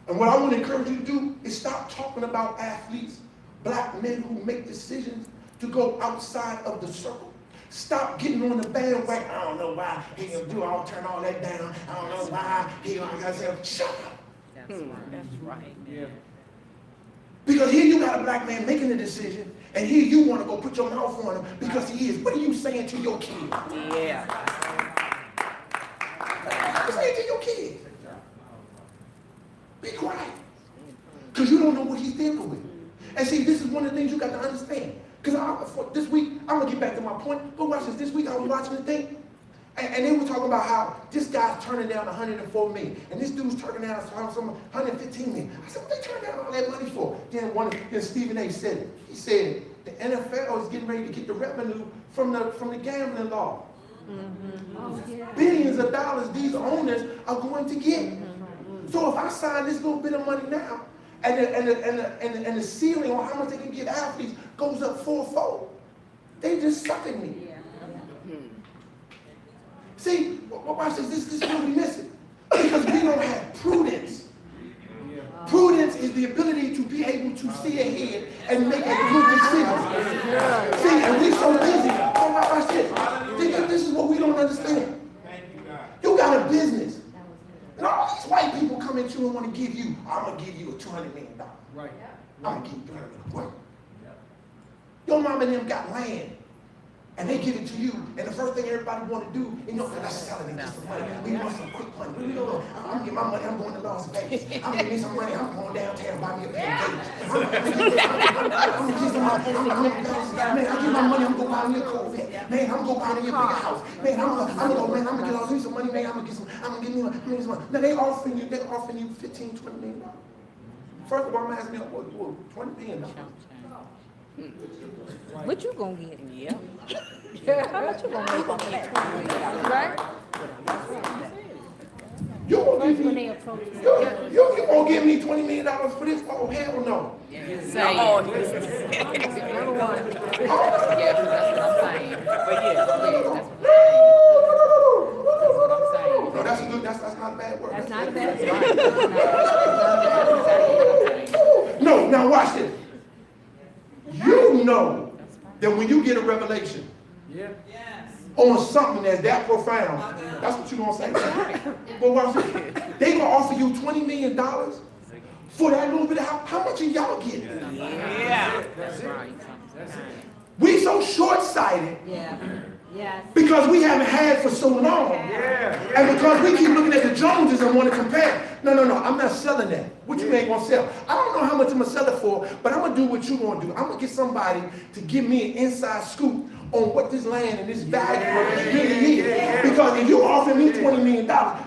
A: And what I want to encourage you to do is stop talking about athletes, black men who make decisions to go outside of the circle. Stop getting on the bandwagon. I don't know why he gonna do. I'll turn all that down. I don't know why he gonna say, shut up.
D: That's right. Yeah.
A: Because here you got a black man making a decision, and here you want to go put your mouth on him because he is. What are you saying to your kid?
D: Yeah.
A: Say it to your kid. Be quiet. Because you don't know what he's dealing with. And see, this is one of the things you got to understand. Because this week, I'm going to get back to my point, but watch this. This week I was watching the thing, and they were talking about how this guy's turning down $104 million, and this dude's turning down some $115 million. I said, what they turning down all that money for? Then Stephen A. said it. He said, the NFL is getting ready to get the revenue from the gambling law. Billions of dollars these owners are going to get. So if I sign this little bit of money now, and the ceiling on how much they can give athletes goes up fourfold, they just sucking me. See, watch this. This is what we missing. Because we don't have prudence. Prudence is the ability to be able to see ahead and make a good decision. See, and we so busy. Oh, watch this. This is what we don't understand. give you a $200 million.
E: Right.
A: I'm gonna give you $300 million. What? Your mom and them got land. And they give it to you, and the first thing everybody want to do, let's sell it and get some money. We want some quick money. I'm gonna get my money. I'm going to Las Vegas. I'm gonna get me some money. I'm going downtown buy me a pair of Vegas. I'm gonna get some money. Man, I get my money. I'm gonna buy me a Corvette. Man, I'm gonna buy me a bigger house. Man, I'm gonna get all some money. Man, I'm gonna get me some money. Now they're offering you $15, $20 million. First of all, I'm asking you, what, $20 million?
C: What you gonna get?
D: Yeah.
C: How much you gonna make on that $20 million, right?
A: You gonna
C: First
A: give
C: when
A: me,
C: they approach you.
A: you gonna give me $20 million for this? Oh, hell no.
D: Say
A: Oh,
C: Number one.
D: yeah, that's what I'm saying. But yeah,
A: no, that's good. That's not a bad word.
C: That's not a bad thing.
A: No, now watch this. You know that when you get a revelation on something that's that profound, that's what you're gonna say. But watch this. They gonna offer you $20 million for that little bit of house. How much are y'all getting?
D: yeah, that's right.
A: We so short-sighted.
C: Yeah. Yes.
A: Because we haven't had for so long. And because we keep looking at the Joneses and want to compare. No, I'm not selling that. What you ain't gonna sell? I don't know how much I'm gonna sell it for, but I'm gonna do what you gonna do. I'm gonna get somebody to give me an inside scoop on what this land and this value really is. Because if you offer me $20 million,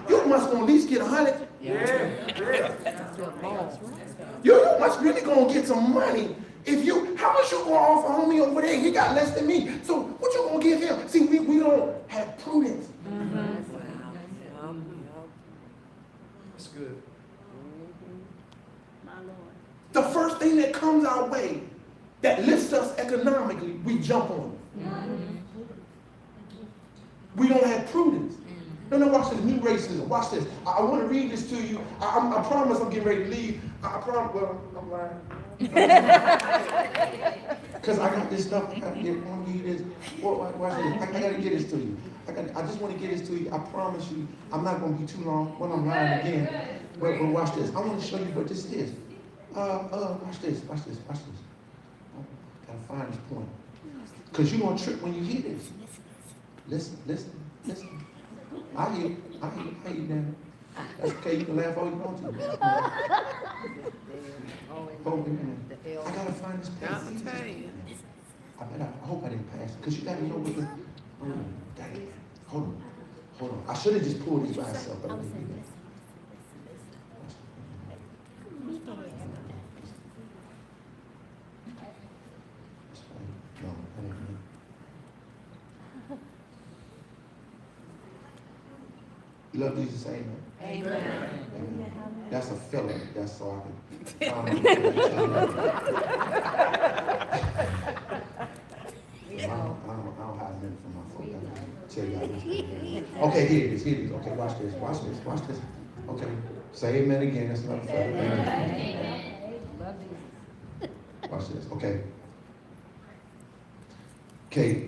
A: you must gonna at least get 100. You must really gonna get some money. How much you gonna offer homie over there? He got less than me. So what you gonna give him? See, we don't have prudence.
E: That's good.
C: My Lord.
A: The first thing that comes our way that lifts us economically, we jump on it. We don't have prudence. No, watch this. New racism. Watch this. I want to read this to you. I promise I'm getting ready to leave. I promise. Well, I'm lying. Because I got this stuff. I got to give you this. Watch this. I got to get this to you. I just want to get this to you. I promise you, I'm not going to be too long when I'm lying again. But watch this. I want to show you what this is. Watch this. Watch this. I got to find this point. Because you're going to trip when you hear this. Listen. I hear you, Dan. That's okay, you can laugh all you want to. I gotta find this pass. I hope I didn't pass it, because you gotta know what the... Hold on. I should have just pulled these by itself, but I didn't do that. No, I didn't. You love Jesus, amen? Amen. That's a filler. That's so I can. I don't have a minute for my phone. I gotta tell y'all this. Okay, here it is. Okay, watch this. Okay, say amen again. That's another filler. Amen. Watch this. Okay.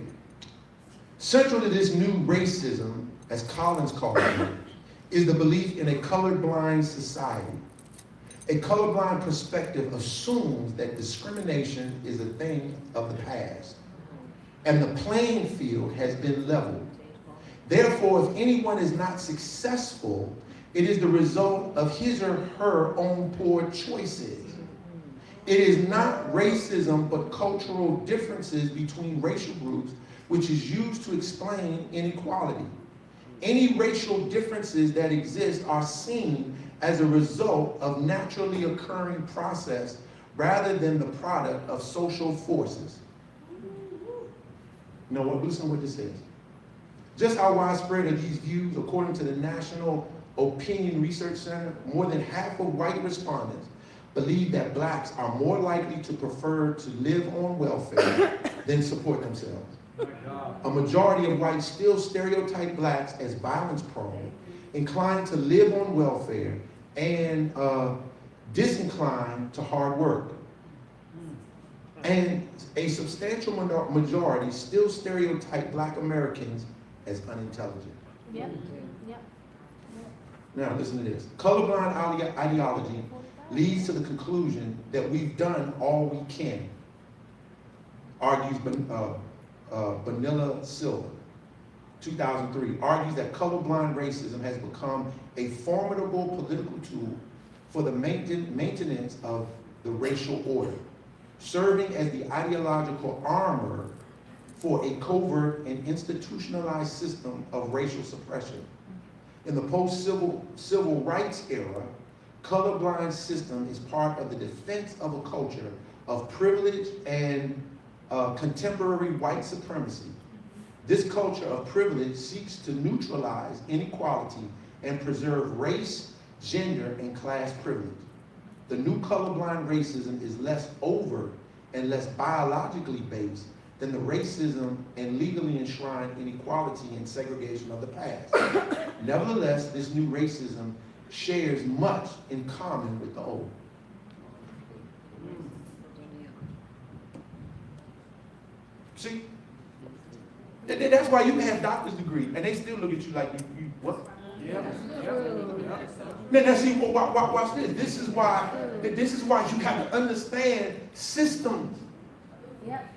A: Central to this new racism, as Collins called it, is the belief in a colorblind society. A colorblind perspective assumes that discrimination is a thing of the past, and the playing field has been leveled. Therefore, if anyone is not successful, it is the result of his or her own poor choices. It is not racism, but cultural differences between racial groups, which is used to explain inequality. Any racial differences that exist are seen as a result of naturally occurring process rather than the product of social forces. You know what? Listen to what this says. Just how widespread are these views? According to the National Opinion Research Center, more than half of white respondents believe that blacks are more likely to prefer to live on welfare than support themselves. A majority of whites still stereotype blacks as violence-prone, inclined to live on welfare, and disinclined to hard work. And a substantial majority still stereotype black Americans as unintelligent.
C: Yep.
A: Now listen to this. Colorblind ideology leads to the conclusion that we've done all we can, argues Bonilla Silva, 2003, argues that colorblind racism has become a formidable political tool for the maintenance of the racial order, serving as the ideological armor for a covert and institutionalized system of racial suppression. In the post-civil rights era, colorblind system is part of the defense of a culture of privilege and contemporary white supremacy. This culture of privilege seeks to neutralize inequality and preserve race, gender, and class privilege. The new colorblind racism is less overt and less biologically based than the racism and legally enshrined inequality and segregation of the past. Nevertheless, this new racism shares much in common with the old. See? That's why you can have doctor's degree and they still look at you like you what?
E: Yeah.
A: Now see, watch this. This is why you have to understand systems.
C: Yep.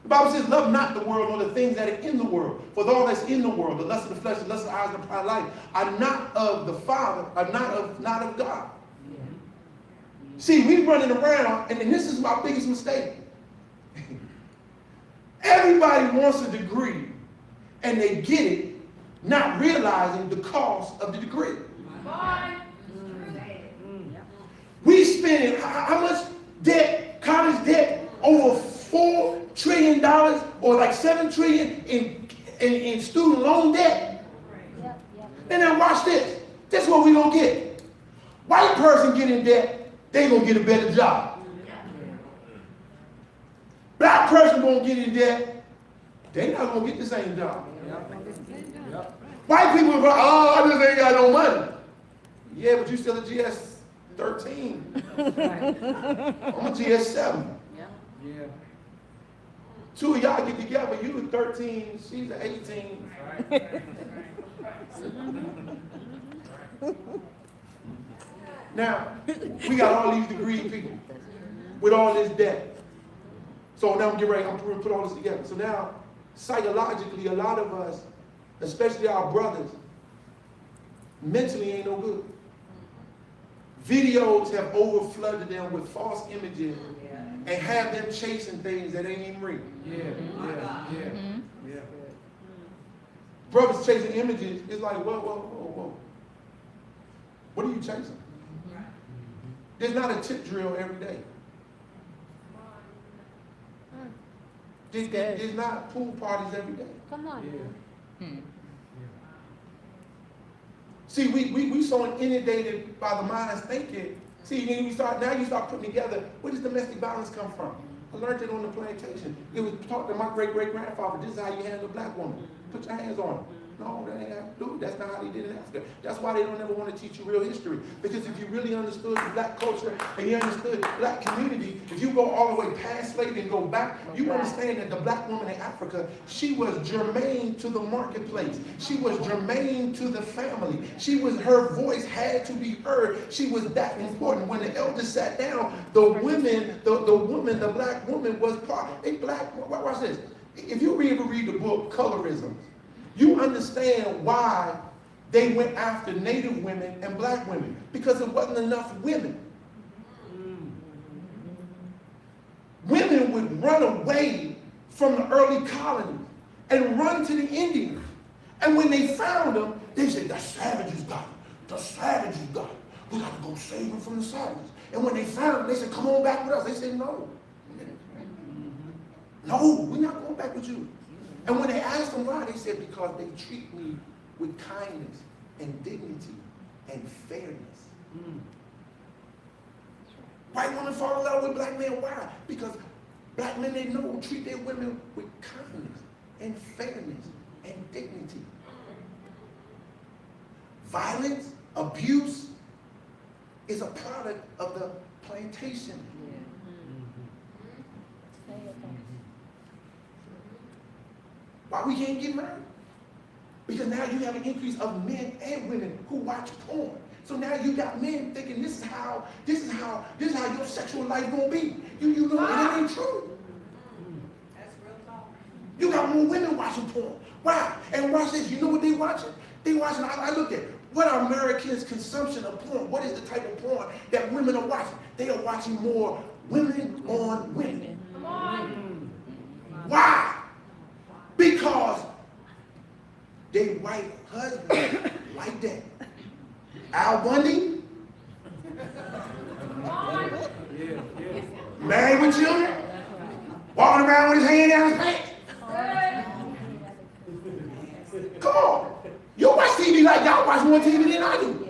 A: The Bible says, love not the world nor the things that are in the world. For all that's in the world, the lust of the flesh, the lust of the eyes, and the pride of life, are not of the Father, are not of God. See, we running around, and this is my biggest mistake. Everybody wants a degree, and they get it, not realizing the cost of the degree. We spend how much debt, college debt, over $4 trillion or like $7 trillion in student loan debt.
C: Yep.
A: And now watch this. This is what we gonna get. White person get in debt, they gonna get a better job. Black person gonna get in debt, they not gonna get the same job. White people are like, oh, I just ain't got no money. Yeah, but you still a GS 13. I'm a GS 7.
E: Yeah.
A: Two of y'all get together, you 13, she's 18. Now, we got all these degree people with all this debt. So now I'm getting ready, I'm going to put all this together. So now, psychologically, a lot of us, especially our brothers, mentally ain't no good. Videos have overflooded them with false images and have them chasing things that ain't even real.
E: Yeah.
A: Brothers chasing images, it's like, whoa. What are you chasing? There's not a tip drill every day. There's not pool parties every day.
C: Come on.
A: See, we so inundated by the mind's thinking. See, when you start putting together, where does domestic violence come from? I learned it on the plantation. It was taught to my great-great-grandfather, this is how you handle a black woman. Put your hands on her. No, that ain't how to do it. That's not how they did it in Africa. That's why they don't ever want to teach you real history. Because if you really understood the black culture and you understood the black community, if you go all the way past slavery and go back, you understand that the black woman in Africa, she was germane to the marketplace. She was germane to the family. Her voice had to be heard. She was that important. When the elders sat down, the black woman was part. Watch this. If you ever read the book Colorism, you understand why they went after Native women and black women. Because there wasn't enough women. Women would run away from the early colonies and run to the Indians. And when they found them, they said, the savages got them. The savages got them. We got to go save them from the savages. And when they found them, they said, come on back with us. They said, no. No, we're not going back with you. And when they asked them why, they said, because they treat me with kindness and dignity and fairness. White women fall in love with black men. Why? Because black men, they know, treat their women with kindness and fairness and dignity. Violence, abuse is a product of the plantation. Why we can't get married? Because now you have an increase of men and women who watch porn. So now you got men thinking this is how your sexual life gonna be. You know it ain't true.
B: That's real talk.
A: You got more women watching porn. Why? And watch this. You know what they watching? They watching. I looked at what are Americans' consumption of porn. What is the type of porn that women are watching? They are watching more women on women.
B: Come on.
A: Why? Because they white husbands like that. Al Bundy,
B: Come on.
A: married with children, walking around with his hand down his pants. Come on. You watch TV like y'all watch more TV than I do.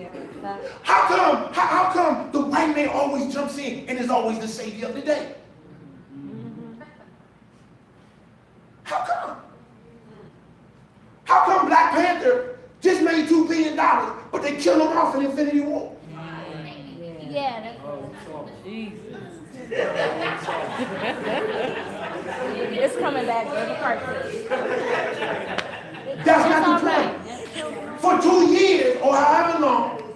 A: How come the white man always jumps in and is always the savior of the day? How come? How come Black Panther just made $2 billion, but they killed him off in Infinity War?
C: Yeah, that's it's coming back for the cartoon.
A: That's not the point. For 2 years or however long,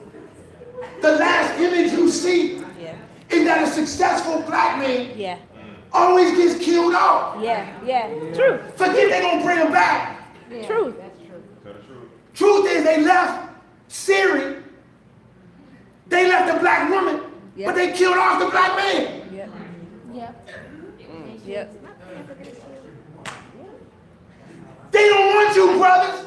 A: the last image you see is that a successful black man
C: Yeah,
A: always gets killed off.
C: yeah, yeah. True.
A: Forget they gonna bring him back.
C: Yeah. Truth. That's true.
A: Truth is they left Siri, they left the black woman, but they killed off the black man.
C: Yep. Yep. Yep.
A: They don't want you, brothers.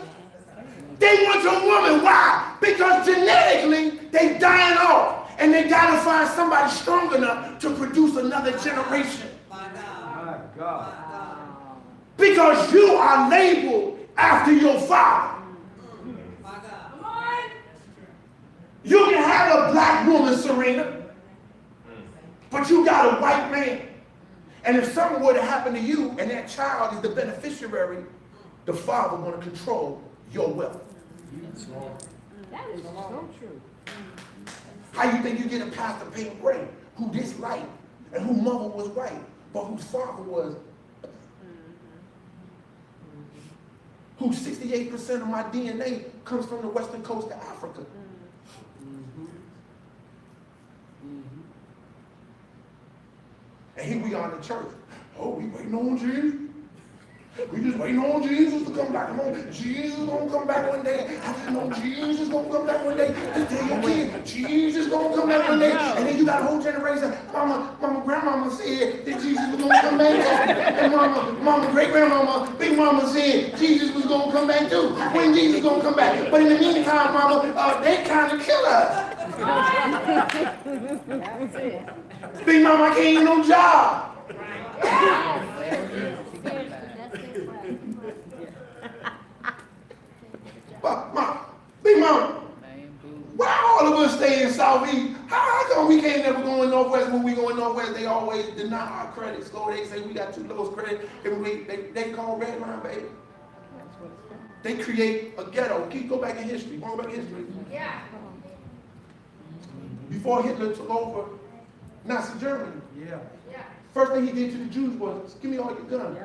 A: They want your woman. Why? Because genetically, they dying off. And they gotta find somebody strong enough to produce another generation.
E: My God.
A: Because you are labeled after your father.
B: Come on.
A: You can have a black woman, Serena, but you got a white man. And if something were to happen to you and that child is the beneficiary, the father going to control your wealth.
C: That is so true.
A: How you think you get a Pastor Peyton Gray, who this light, and whose mother was white, but whose father was, whose 68% of my DNA comes from the western coast of Africa. And here we are in the church. Oh, we waiting on Jesus. We just waiting on Jesus to come back. Come on, Jesus gonna come back one day. I just know Jesus gonna come back one day. Just tell your kid, Jesus gonna come back one day. And then you got a whole generation. Mama, grandmama said that Jesus was gonna come back. And mama, great grandmama, big mama said Jesus was gonna come back too. When Jesus gonna come back? But in the meantime, mama, they kind of kill us. Big mama, I can't get no job. But big mama, why all of us stay in Southeast? How come we can't never go in Northwest? When we go in Northwest, they always deny our credit score. They say we got too low credit. And they call red line, baby. They create a ghetto. Go back in history. Go back in history.
B: Yeah.
A: Before Hitler took over Nazi Germany,
E: Yeah.
A: first thing he did to the Jews was, give me all your guns.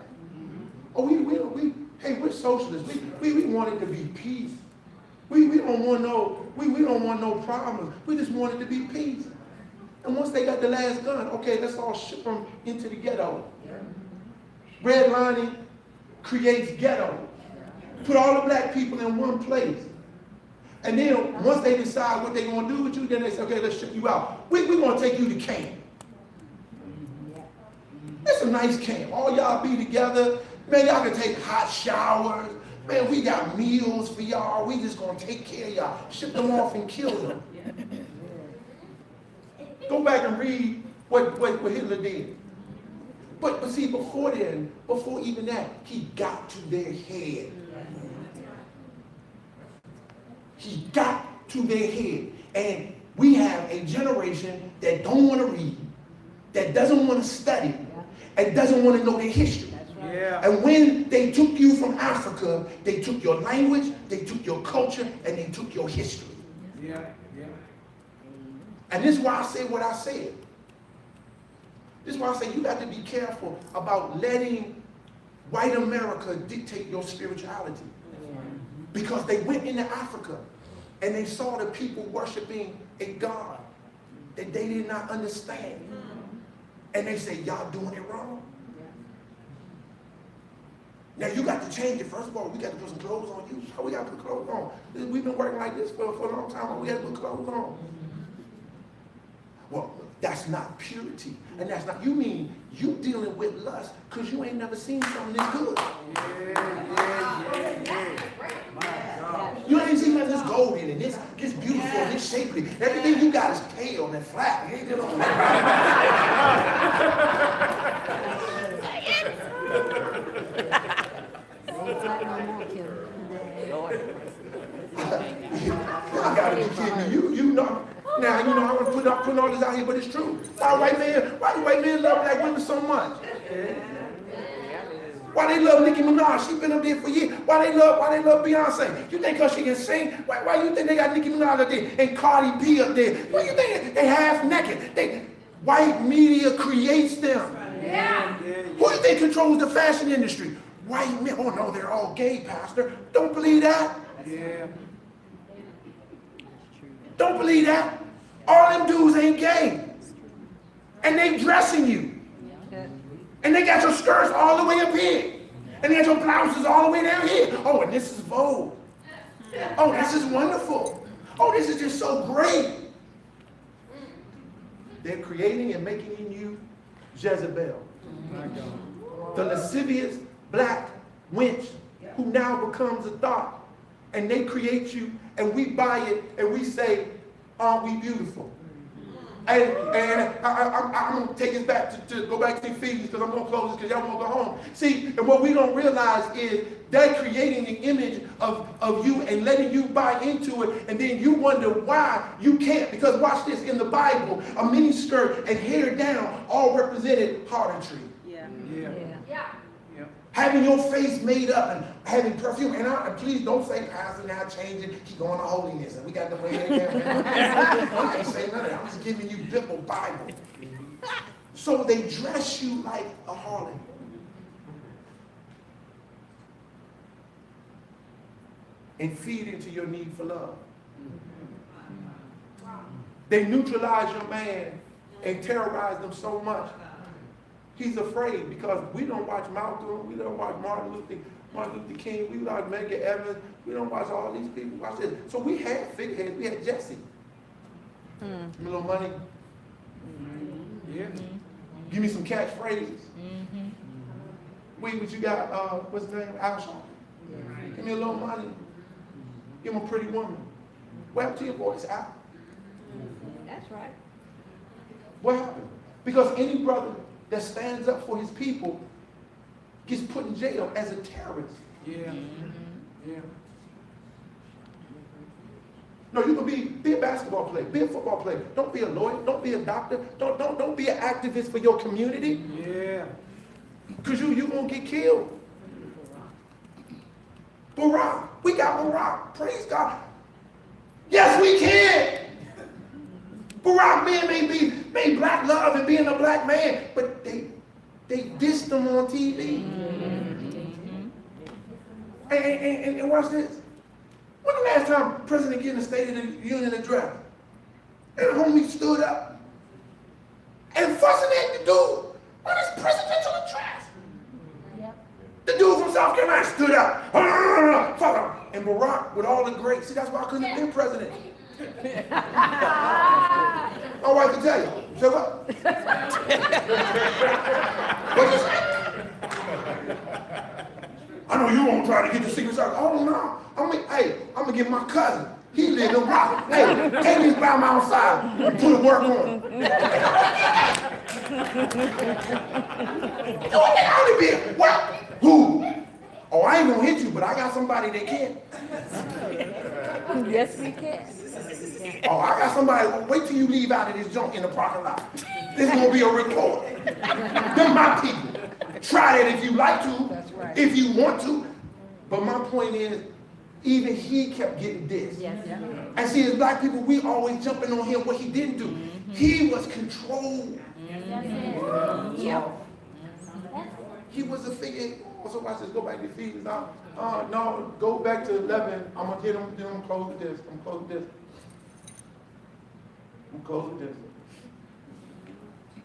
A: Oh, we're socialists. We wanted to be peace. We don't want no problems. We just wanted to be peace. And once they got the last gun, okay, let's all ship them into the ghetto. Redlining creates ghetto. Put all the black people in one place. And then once they decide what they're going to do with you, then they say, okay, let's ship you out. We're going to take you to camp. It's a nice camp. All y'all be together. Man, y'all can take hot showers. Man, we got meals for y'all. We just going to take care of y'all. Ship them off and kill them. Go back and read what Hitler did. But see, before then, before even that, he got to their head. He got to their head. And we have a generation that don't want to read, that doesn't want to study, and doesn't want to know their history.
E: Yeah.
A: And when they took you from Africa, they took your language, they took your culture, and they took your history.
E: Yeah.
A: And this is why I said what I said. This is why I say you got to be careful about letting white America dictate your spirituality. Because they went into Africa and they saw the people worshiping a God that they did not understand. And they said, y'all doing it wrong. Now you got to change it. First of all, we got to put some clothes on you. Oh, we got to put clothes on. We've been working like this for a long time. We got to put clothes on. Well, that's not purity. And that's not, you mean you dealing with lust because you ain't never seen something this good. You ain't seen nothing this golden and this beautiful and this shapely. Everything you got is pale and flat. You ain't dealing with I gotta be kidding you. You know. Now, you know, I want to put all this out here, but it's true. Why do white men love black women so much? Why they love Nicki Minaj? She been up there for years. Why they love Beyonce? You think because she can sing? Why you think they got Nicki Minaj up there and Cardi B up there? Why you think they half naked? White media creates them.
B: Yeah.
A: Who do you think controls the fashion industry? White men. Oh no, they're all gay, Pastor. Don't believe that.
E: Yeah.
A: Don't believe that. All them dudes ain't gay. And they dressing you. And they got your skirts all the way up here. And they got your blouses all the way down here. Oh, and this is Vogue. Oh, this is wonderful. Oh, this is just so great. They're creating and making in you Jezebel. The lascivious black wench who now becomes a thought. And they create you and we buy it and we say, aren't we beautiful? And I'm going to take us back to go back to Ephesians because I'm going to close this because y'all won't go home. See, and what we don't realize is they're creating the image of you and letting you buy into it, and then you wonder why you can't. Because watch this, in the Bible, a mini skirt and hair down all represented harlotry. Having your face made up and having perfume. And please don't say, Pastor, now change it. Keep going to holiness. And we got the way I ain't saying nothing. I'm just giving you Bible. So they dress you like a harlot. And feed into your need for love. They neutralize your man and terrorize them so much. He's afraid because we don't watch Malcolm, we don't watch Martin Luther King, we watch Medgar Evers, we don't watch all these people. Watch this. So we had figureheads. We had Jesse. Give me a little money. Yeah. Give me some catchphrases. Wait, what you got? What's his name? Al Sharpton. Give me a little money. Give him a pretty woman. What happened to your voice, Al?
B: That's right.
A: What happened? Because any brother that stands up for his people gets put in jail as a terrorist. Yeah. No, you can be a basketball player, be a football player. Don't be a lawyer. Don't be a doctor. Don't be an activist for your community. Yeah. Because you gonna get killed. Barack, we got Barack. Praise God. Yes, we can. Barack may black love and being a black man, but they dissed him on TV. And watch this. When the last time President gave a State of the Union address? And the homie stood up and fussing at the dude on his presidential address. The dude from South Carolina stood up. And Barack, with all the greats, see, that's why I couldn't have been president. My wife can tell you. Shut up. What'd you say? I know you won't try to get the Secret Service. Oh no. I'm gonna get my cousin. He live in Rock. Hey, take me by my outside and put a work on. What? Who? Oh, I ain't gonna hit you, but I got somebody that can.
C: Yes, we can.
A: Oh, I got somebody. Wait till you leave out of this junk in the parking lot. This is gonna be a report. They're my people. Try it if you like to, if you want to. But my point is, even he kept getting this. And see, as black people, we always jumping on him what he didn't do. He was controlled. He was a figure. So watch this. Go back to Ephesians. No, go back to 11. I'm going to hit them. Then I'm going to close with this. I'm going to close with this.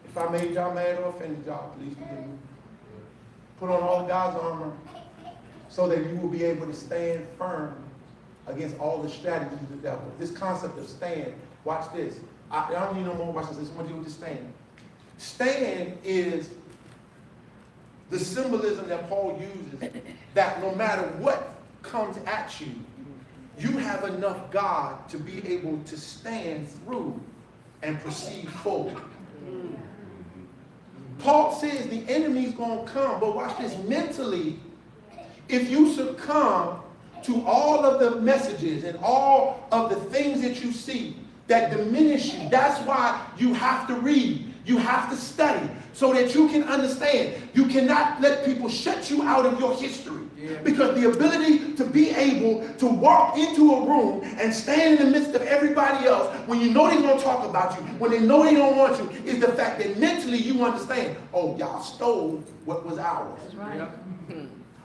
A: If I made y'all mad or offended y'all, please forgive me. Put on all of God's armor so that you will be able to stand firm against all the strategies of the devil. This concept of stand, watch this. I don't need no more watch this. I just want you to stand. Stand is the symbolism that Paul uses, that no matter what comes at you, you have enough God to be able to stand through and proceed forward. Paul says the enemy's going to come, but watch this, mentally, if you succumb to all of the messages and all of the things that you see that diminish you, that's why you have to read, you have to study, so that you can understand. You cannot let people shut you out of your history. Because the ability to be able to walk into a room and stand in the midst of everybody else when you know they're going to talk about you, when they know they don't want you, is the fact that mentally you understand, oh, y'all stole what was ours.
B: That's right.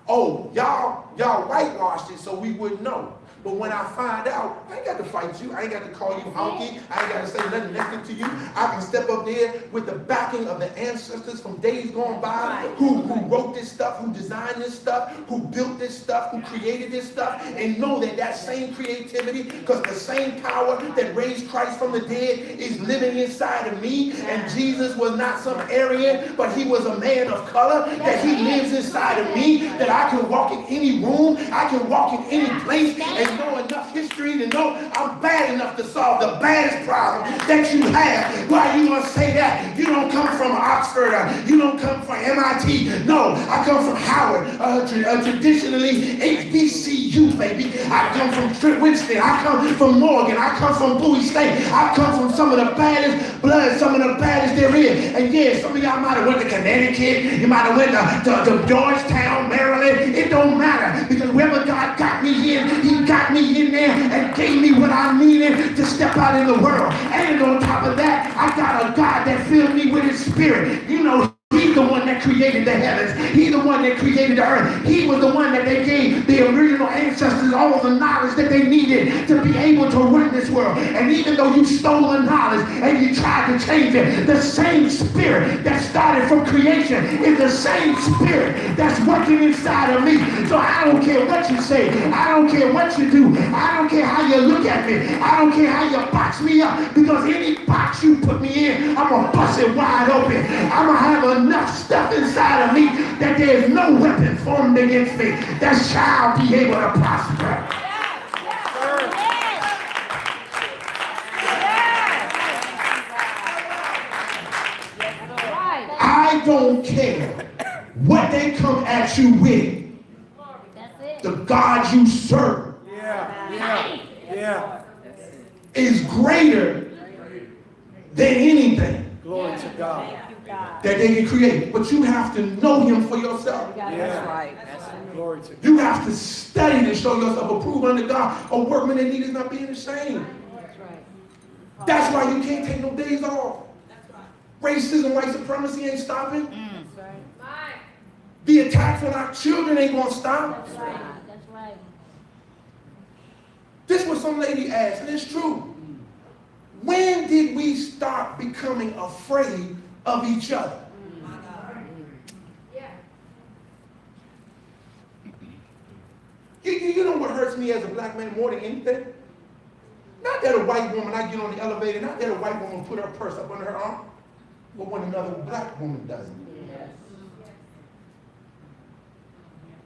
A: Oh, y'all whitewashed it so we wouldn't know. But when I find out, I ain't got to fight you. I ain't got to call you honky. I ain't got to say nothing negative to you. I can step up there with the backing of the ancestors from days gone by who wrote this stuff, who designed this stuff, who built this stuff, who created this stuff, and know that that same creativity, because the same power that raised Christ from the dead is living inside of me. And Jesus was not some Aryan, but he was a man of color, that he lives inside of me, that I can walk in any room, I can walk in any place, and know enough history to know I'm bad enough to solve the baddest problem that you have. Why you gonna say that? You don't come from Oxford, you don't come from MIT. No, I come from Howard, traditionally HBCU, baby. I come from Winston, I come from Morgan, I come from Bowie State, I come from some of the baddest blood, some of the baddest there is. And yeah, some of y'all might have went to Connecticut, you might have went to Georgetown, Maryland. It don't matter, because wherever God got me in, he got me in there and gave me what I needed to step out in the world. And on top of that, I got a God that filled me with his spirit. You know, he's the one that created the heavens. He's the one that created the earth. He was the one that they gave the original ancestors all the knowledge that they needed to be able to run this world. And even though you stole the knowledge and you tried to change it, the same spirit that started from creation is the same spirit that's working inside of me. So I don't care what you say. I don't care what you do. I don't care how you look at me. I don't care how you box me up. Because any box you put me in, I'm going to bust it wide open. I'm going to have enough stuff inside of me that there's no weapon formed against me that shall be able to prosper. I don't care what they come at you with. The God you serve is greater than anything.
E: Glory to God.
A: That they can create. But you have to know him for yourself.
D: That's right.
E: Glory to God.
A: You have to study to show yourself approved unto God. A workman that needs not being ashamed. That's why you can't take no days off. Racism, white supremacy ain't stopping. The attacks on our children ain't gonna stop.
B: That's right.
A: This was some lady asked, and it's true. When did we start becoming afraid of each other? You know what hurts me as a black man more than anything? Not that a white woman, I get on the elevator, not that a white woman put her purse up under her arm, but when another black woman does it.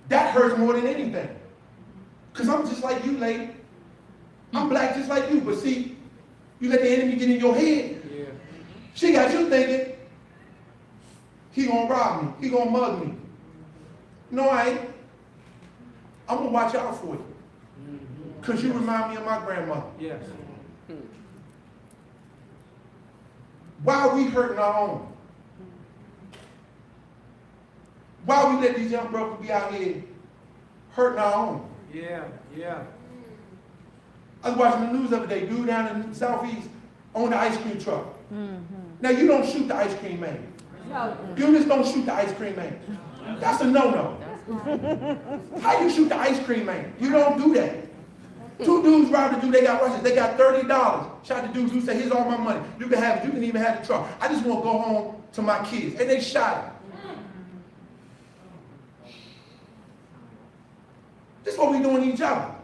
A: That hurts more than anything. Because I'm just like you, lady. I'm black just like you, but see, you let the enemy get in your head.
E: Yeah.
A: She got you thinking, he gonna rob me, he gonna mug me. No, I ain't. I'm gonna watch out for you. Because you remind me of my grandmother.
E: Yes.
A: Why are we hurting our own? Why we let these young brothers be out here hurting our own?
E: Yeah.
A: I was watching the news the other day, dude down in the Southeast on the ice cream truck. Now you don't shoot the ice cream man. You just don't shoot the ice cream man. That's a no-no. How you shoot the ice cream man? You don't do that. Two dudes robbed the dude, they got rushes. They got $30. Shot the dude said, here's all my money. You can have it. You can even have the truck. I just want to go home to my kids. And they shot him. This is what we doing to each other.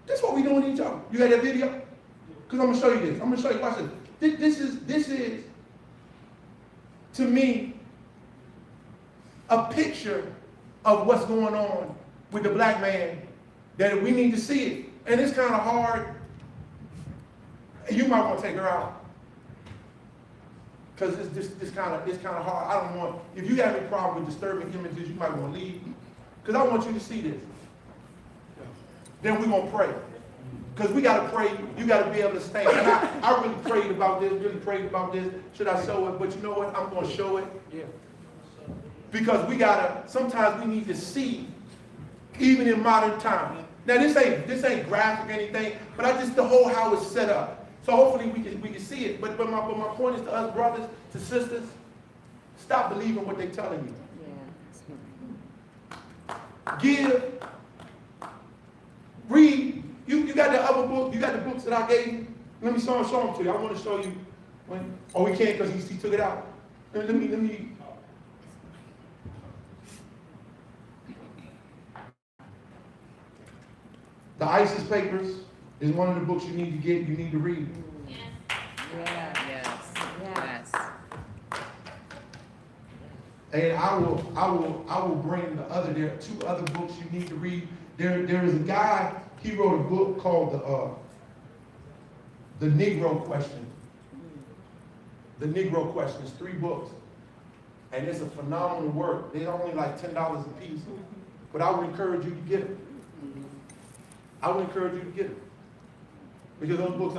A: This is what we doing to each other. You got that video? Because I'm going to show you this. I'm going to show you. Watch this. This is, to me, a picture of what's going on with the black man, that we need to see it. And it's kind of hard. You might want to take her out. Because it's kind of hard. I don't want, if you have any problem with disturbing images, you might want to leave. Because I want you to see this. Then we're going to pray. Because we got to pray. You got to be able to stand. And I really prayed about this. Should I show it? But you know what? I'm going to show it.
E: Yeah.
A: Because sometimes we need to see, even in modern times. Now this ain't graphic or anything, but the whole how it's set up. So hopefully we can see it. But my point is to us brothers, to sisters, stop believing what they're telling you. Give, read. You got the other book. You got the books that I gave you. Let me show them to you. I want to show you. We can't because he took it out. Let me. The ISIS Papers is one of the books you need to get, you need to read.
D: Yes.
A: And I will bring there are 2 other books you need to read. There is a guy, he wrote a book called The Negro Question. The Negro Question. It's 3 books. And it's a phenomenal work. They're only like $10 a piece. But I would encourage you to get it. Because those books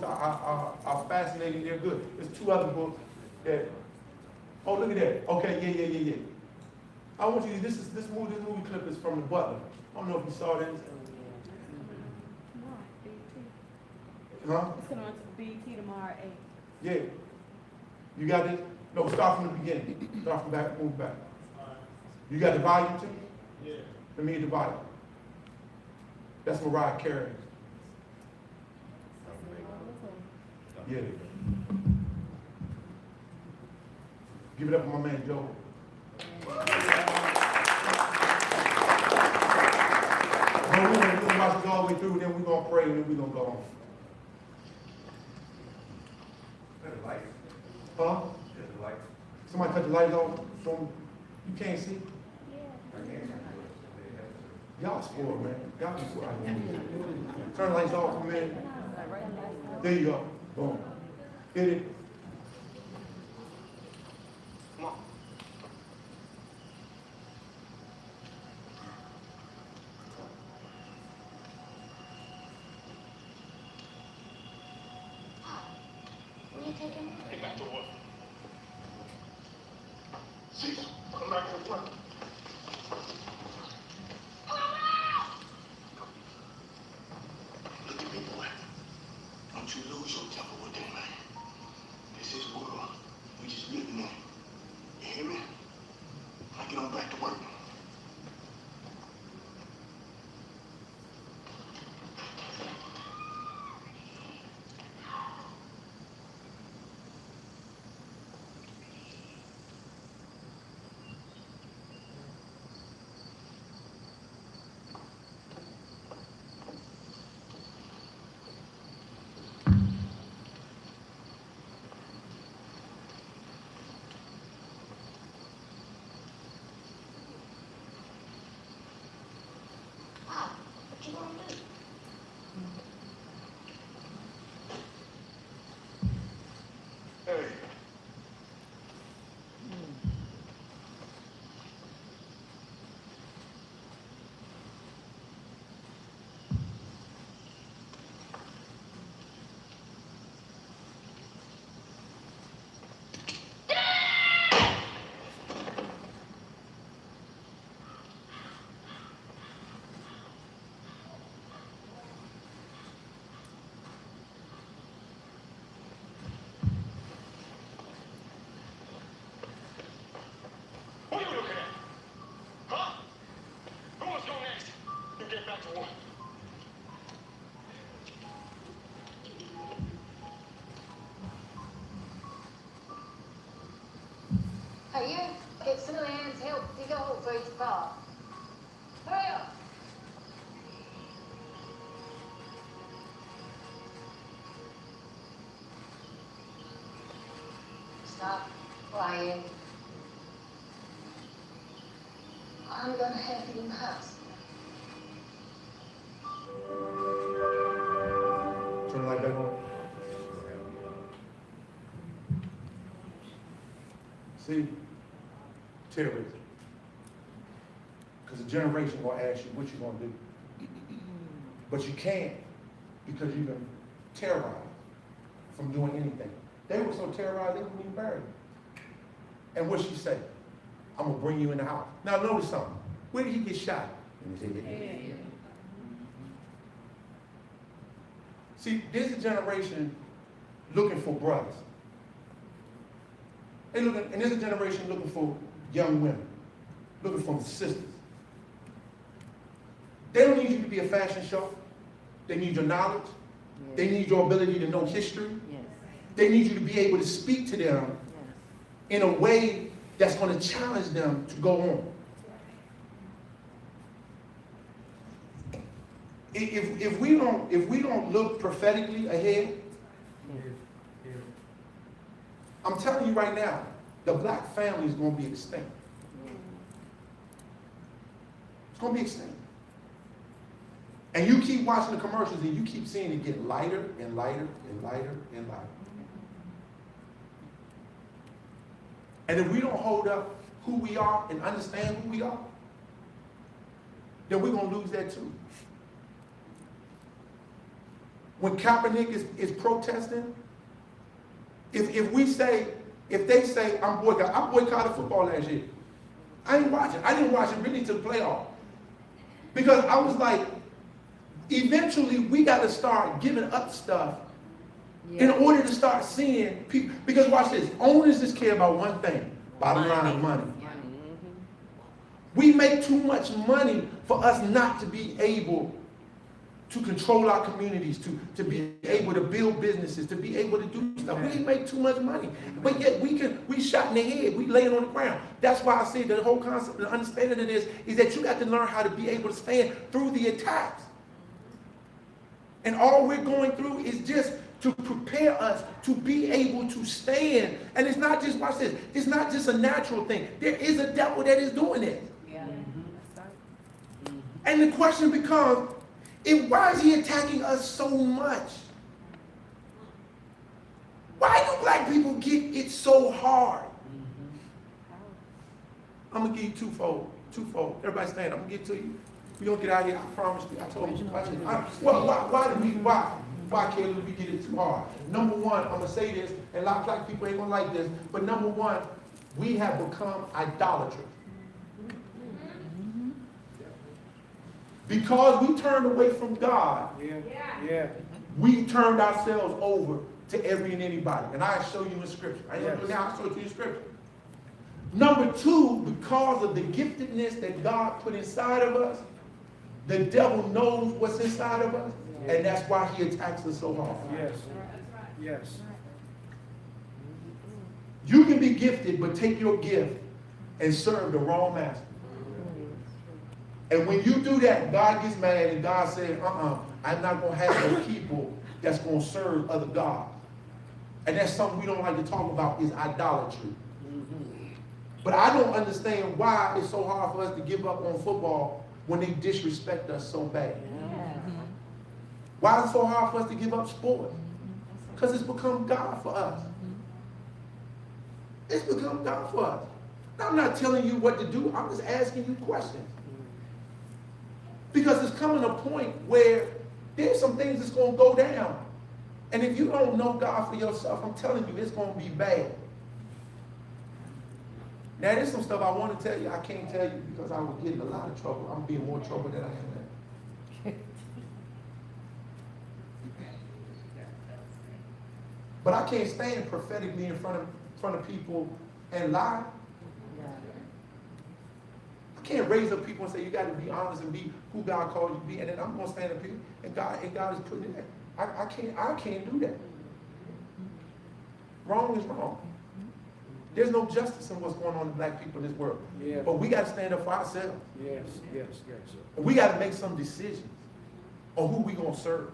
A: are fascinating. They're good. There's 2 other books that. Oh, look at that. Okay, yeah. I want you to. This movie clip is from The Butler. I don't know if you saw this. Huh?
B: It's going on to BT tomorrow at 8.
A: Yeah. You got this? No, start from the beginning. Start from back, move back. You got the volume too? Yeah. Let me get the volume. That's Mariah Carey. Yeah. Give it up for my man Joe. We're going to watch this all the way through, then we're going to pray, and then we're going to go home. Huh? Somebody cut the lights off? You can't see? Y'all spoiled, man. Y'all be spoiled. Turn the lights off for a minute. There you go. Boom. Hit it. Come on.
F: Where you taking me?
A: Hey, back to work. Sevice, come back to work. Look at me, boy. Don't you lose your temper with that man. This is world. We just living in it. You hear me? I get on back to work.
F: What you gonna do?
A: Hey.
F: back to work.
G: Hey, you, get some of the hands help dig a hole for his car. Hurry up. Stop crying. I'm gonna have you in the house.
A: Turn the light back on. See, terrorism. Because a generation will ask you what you gonna do. But you can't because you've been terrorized from doing anything. They were so terrorized they wouldn't even bury you. And what she say? I'm gonna bring you in the house. Now notice something. Where did he get shot? In his head. See, there's a generation looking for brothers. And there's a generation looking for young women, looking for sisters. They don't need you to be a fashion show. They need your knowledge.
C: Yes.
A: They need your ability to know history.
C: Yes.
A: They need you to be able to speak to them in a way that's going to challenge them to go on. If we don't look prophetically ahead, I'm telling you right now, the black family is going to be extinct. It's going to be extinct. And you keep watching the commercials and you keep seeing it get lighter and lighter and lighter and lighter. And if we don't hold up who we are and understand who we are, then we're going to lose that too. When Kaepernick is protesting, if they say, I boycotted football last year. I ain't watching. I didn't watch it really to the playoff. Because I was like, eventually we got to start giving up stuff in order to start seeing people. Because watch this, owners just care about one thing, bottom line, money. We make too much money for us not to be able to control our communities, to be able to build businesses, to be able to do stuff. We make too much money. But yet we shot in the head, we laying on the ground. That's why I say the whole concept, the understanding of this is that you got to learn how to be able to stand through the attacks. And all we're going through is just to prepare us to be able to stand. And it's not just, watch this, it's not just a natural thing. There is a devil that is doing it.
B: Yeah.
A: And the question becomes, why is he attacking us so much? Why do black people get it so hard? I'm going to give you twofold. Everybody stand, I'm going to get to you. We don't get out of here, I promise you. I told you. Why, Caleb, do we get it too hard? Number one, I'm going to say this, and a lot of black people ain't going to like this, but number one, we have become idolaters. Because we turned away from God, we turned ourselves over to every and anybody. And I'll show you in Scripture. I ain't going to do it now, I'll show it to you in Scripture. Number two, because of the giftedness that God put inside of us, the devil knows what's inside of us, and that's why he attacks us so hard.
E: Yes.
A: You can be gifted, but take your gift and serve the wrong master. And when you do that, God gets mad and God says, I'm not going to have no people that's going to serve other gods. And that's something we don't like to talk about is idolatry. But I don't understand why it's so hard for us to give up on football when they disrespect us so bad. Why is it so hard for us to give up sports? Because it's become God for us. It's become God for us. I'm not telling you what to do. I'm just asking you questions. Because it's coming a point where there's some things that's going to go down. And if you don't know God for yourself, I'm telling you, it's going to be bad. Now, there's some stuff I want to tell you. I can't tell you because I would get in a lot of trouble. I'm being more trouble than I am now. But I can't stand prophetically in front of people and lie. I can't raise up people and say, you got to be honest and be who God called you to be. And then I'm going to stand up here and God is putting it there. I can't do that. Wrong is wrong. There's no justice in what's going on in black people in this world.
E: Yeah.
A: But we got to stand up for ourselves.
E: Yes.
A: And we got to make some decisions on who we going to serve.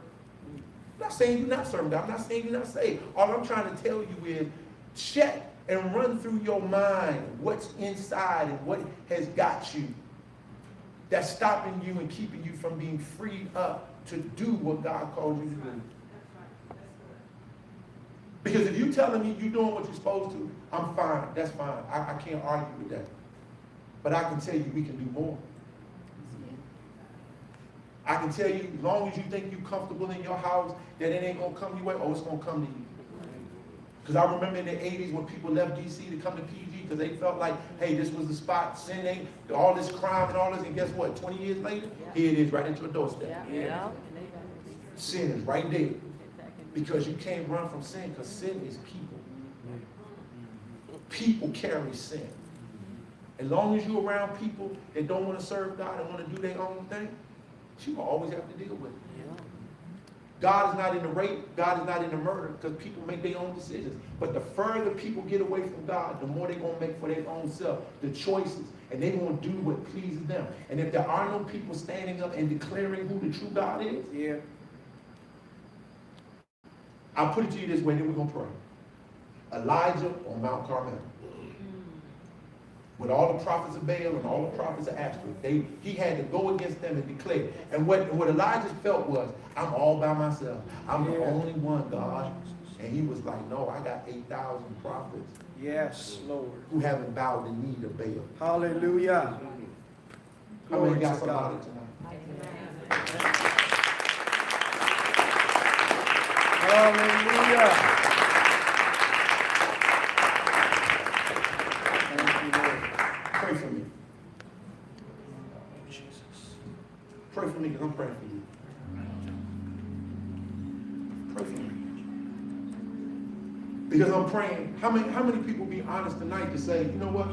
A: I'm not saying you're not serving God. I'm not saying you're not saved. All I'm trying to tell you is check and run through your mind what's inside and what has got you that's stopping you and keeping you from being freed up to do what God called you to do. Because if you're telling me you're doing what you're supposed to, I'm fine. That's fine. I can't argue with that. But I can tell you we can do more. I can tell you, as long as you think you're comfortable in your house, that it ain't going to come your way, oh, it's going to come to you. Because I remember in the 80s when people left D.C. to come to PG because they felt like, hey, this was the spot, sin ain't, all this crime and all this, and guess what? 20 years later, here it is right into a doorstep.
D: Yeah.
A: Sin is right there. Because you can't run from sin, because sin is people. People carry sin. As long as you're around people that don't want to serve God and want to do their own thing, you will always have to deal with it. God is not in the rape, God is not in the murder, because people make their own decisions. But the further people get away from God, the more they're going to make for their own self, the choices, and they're going to do what pleases them. And if there are no people standing up and declaring who the true God is, I'll put it to you this way, then we're going to pray. Elijah on Mount Carmel, with all the prophets of Baal and all the prophets of Ashtoreth, he had to go against them and declare. And what Elijah felt was, I'm all by myself. I'm the only one, God. And he was like, no, I got 8,000 prophets.
E: Yes, Lord.
A: Who haven't bowed the knee to Baal.
E: Hallelujah.
A: How many got somebody tonight?
E: Hallelujah.
A: Pray for me. Jesus. Pray for me because I'm praying for you. Pray for me. Because I'm praying. How many people be honest tonight to say, you know what?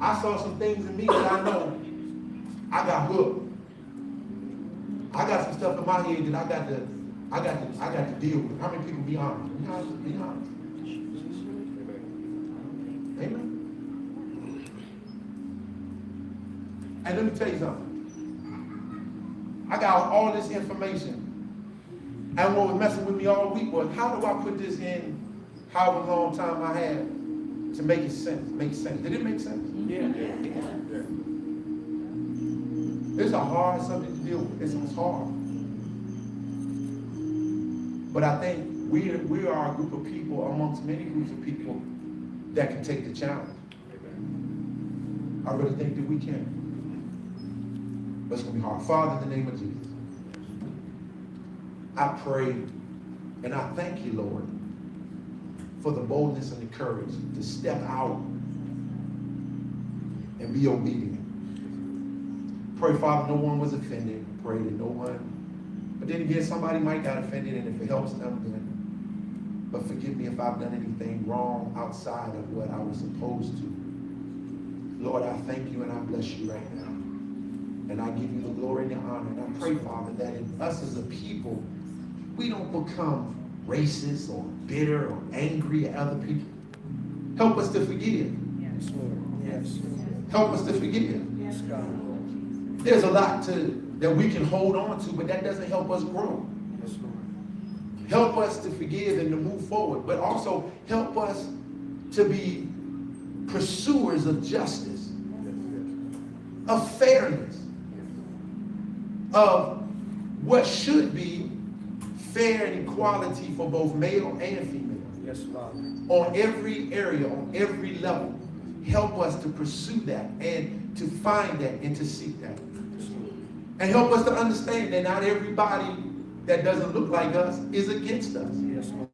A: I saw some things in me that I know I got hooked. I got some stuff in my head that I got to deal with. How many people be honest? Be honest. Be honest. Amen. And let me tell you something. I got all this information. And what was messing with me all week was, how do I put this in however long time I had to make it sense? Make sense. Did it make sense?
E: Yeah.
A: It's a hard subject to deal with. It's hard. But I think we are a group of people amongst many groups of people that can take the challenge. I really think that we can. But it's going to be hard. Father, in the name of Jesus, I pray and I thank you, Lord, for the boldness and the courage to step out and be obedient. Pray, Father, no one was offended. Pray that no one, but then again, somebody might got offended, and if it helps them, then. But forgive me if I've done anything wrong outside of what I was supposed to. Lord, I thank you and I bless you right now. And I give you the glory and the honor. And I pray, Father, that in us as a people, we don't become racist or bitter or angry at other people. Help us to forgive.
E: Yes, Lord. Yes.
A: Help us to forgive.
E: Yes, God.
A: There's a lot that we can hold on to, but that doesn't help us grow.
E: Yes, Lord.
A: Help us to forgive and to move forward, but also help us to be pursuers of justice, of fairness, of what should be fair and equality for both male and female.
E: Yes, Father.
A: On every area, on every level. Help us to pursue that and to find that and to seek that. And help us to understand that not everybody that doesn't look like us is against us.
E: Yes, Lord.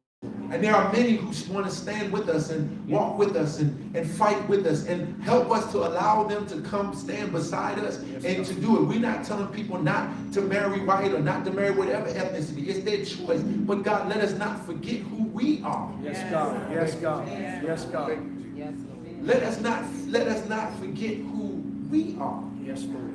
A: And there are many who want to stand with us and walk with us and fight with us and help us to allow them to come stand beside us and to do it. We're not telling people not to marry white or not to marry whatever ethnicity. It's their choice. But God, let us not forget who we are.
E: Yes, God. Yes, God. Yes, God.
D: Yes,
A: Let us not forget who we are.
E: Yes, Lord.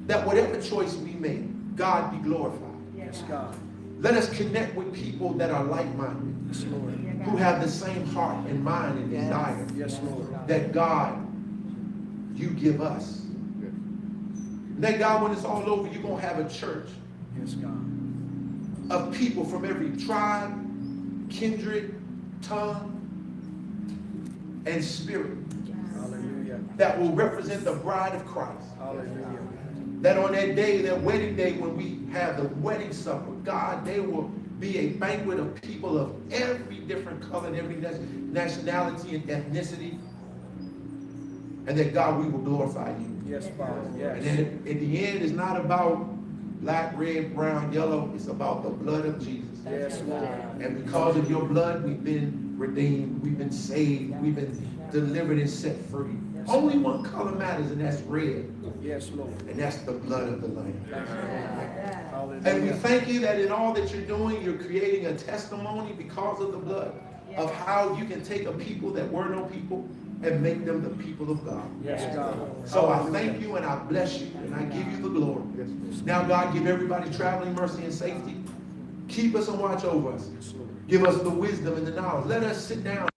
A: That whatever choice we make, God be glorified.
E: Yes, God.
A: Let us connect with people that are like-minded,
E: Yes, Lord.
A: who have the same heart and mind and desire
E: Yes, Lord.
A: that God, you give us. And that God, when it's all over, you're going to have a church
E: Yes, God.
A: of people from every tribe, kindred, tongue, and spirit
E: Hallelujah.
A: that will represent the bride of Christ.
E: Hallelujah.
A: That on that day, that wedding day, when we have the wedding supper, God, there will be a banquet of people of every different color, and every nationality and ethnicity. And that God, we will glorify you.
E: Yes, Father.
A: And
E: Yes.
A: then in the end, it's not about black, red, brown, yellow. It's about the blood of Jesus.
E: Yes, Lord.
A: And because of your blood, we've been redeemed. We've been saved. We've been delivered and set free. Only one color matters, and that's red.
E: Yes, Lord.
A: And that's the blood of the Lamb.
E: Hallelujah.
A: And we thank you that in all that you're doing, you're creating a testimony because of the blood of how you can take a people that were no people and make them the people of God.
E: Yes, God.
A: So I thank you and I bless you and I give you the glory. Now, God, give everybody traveling mercy and safety. Keep us and watch over us.
E: Yes, Lord.
A: Give us the wisdom and the knowledge. Let us sit down.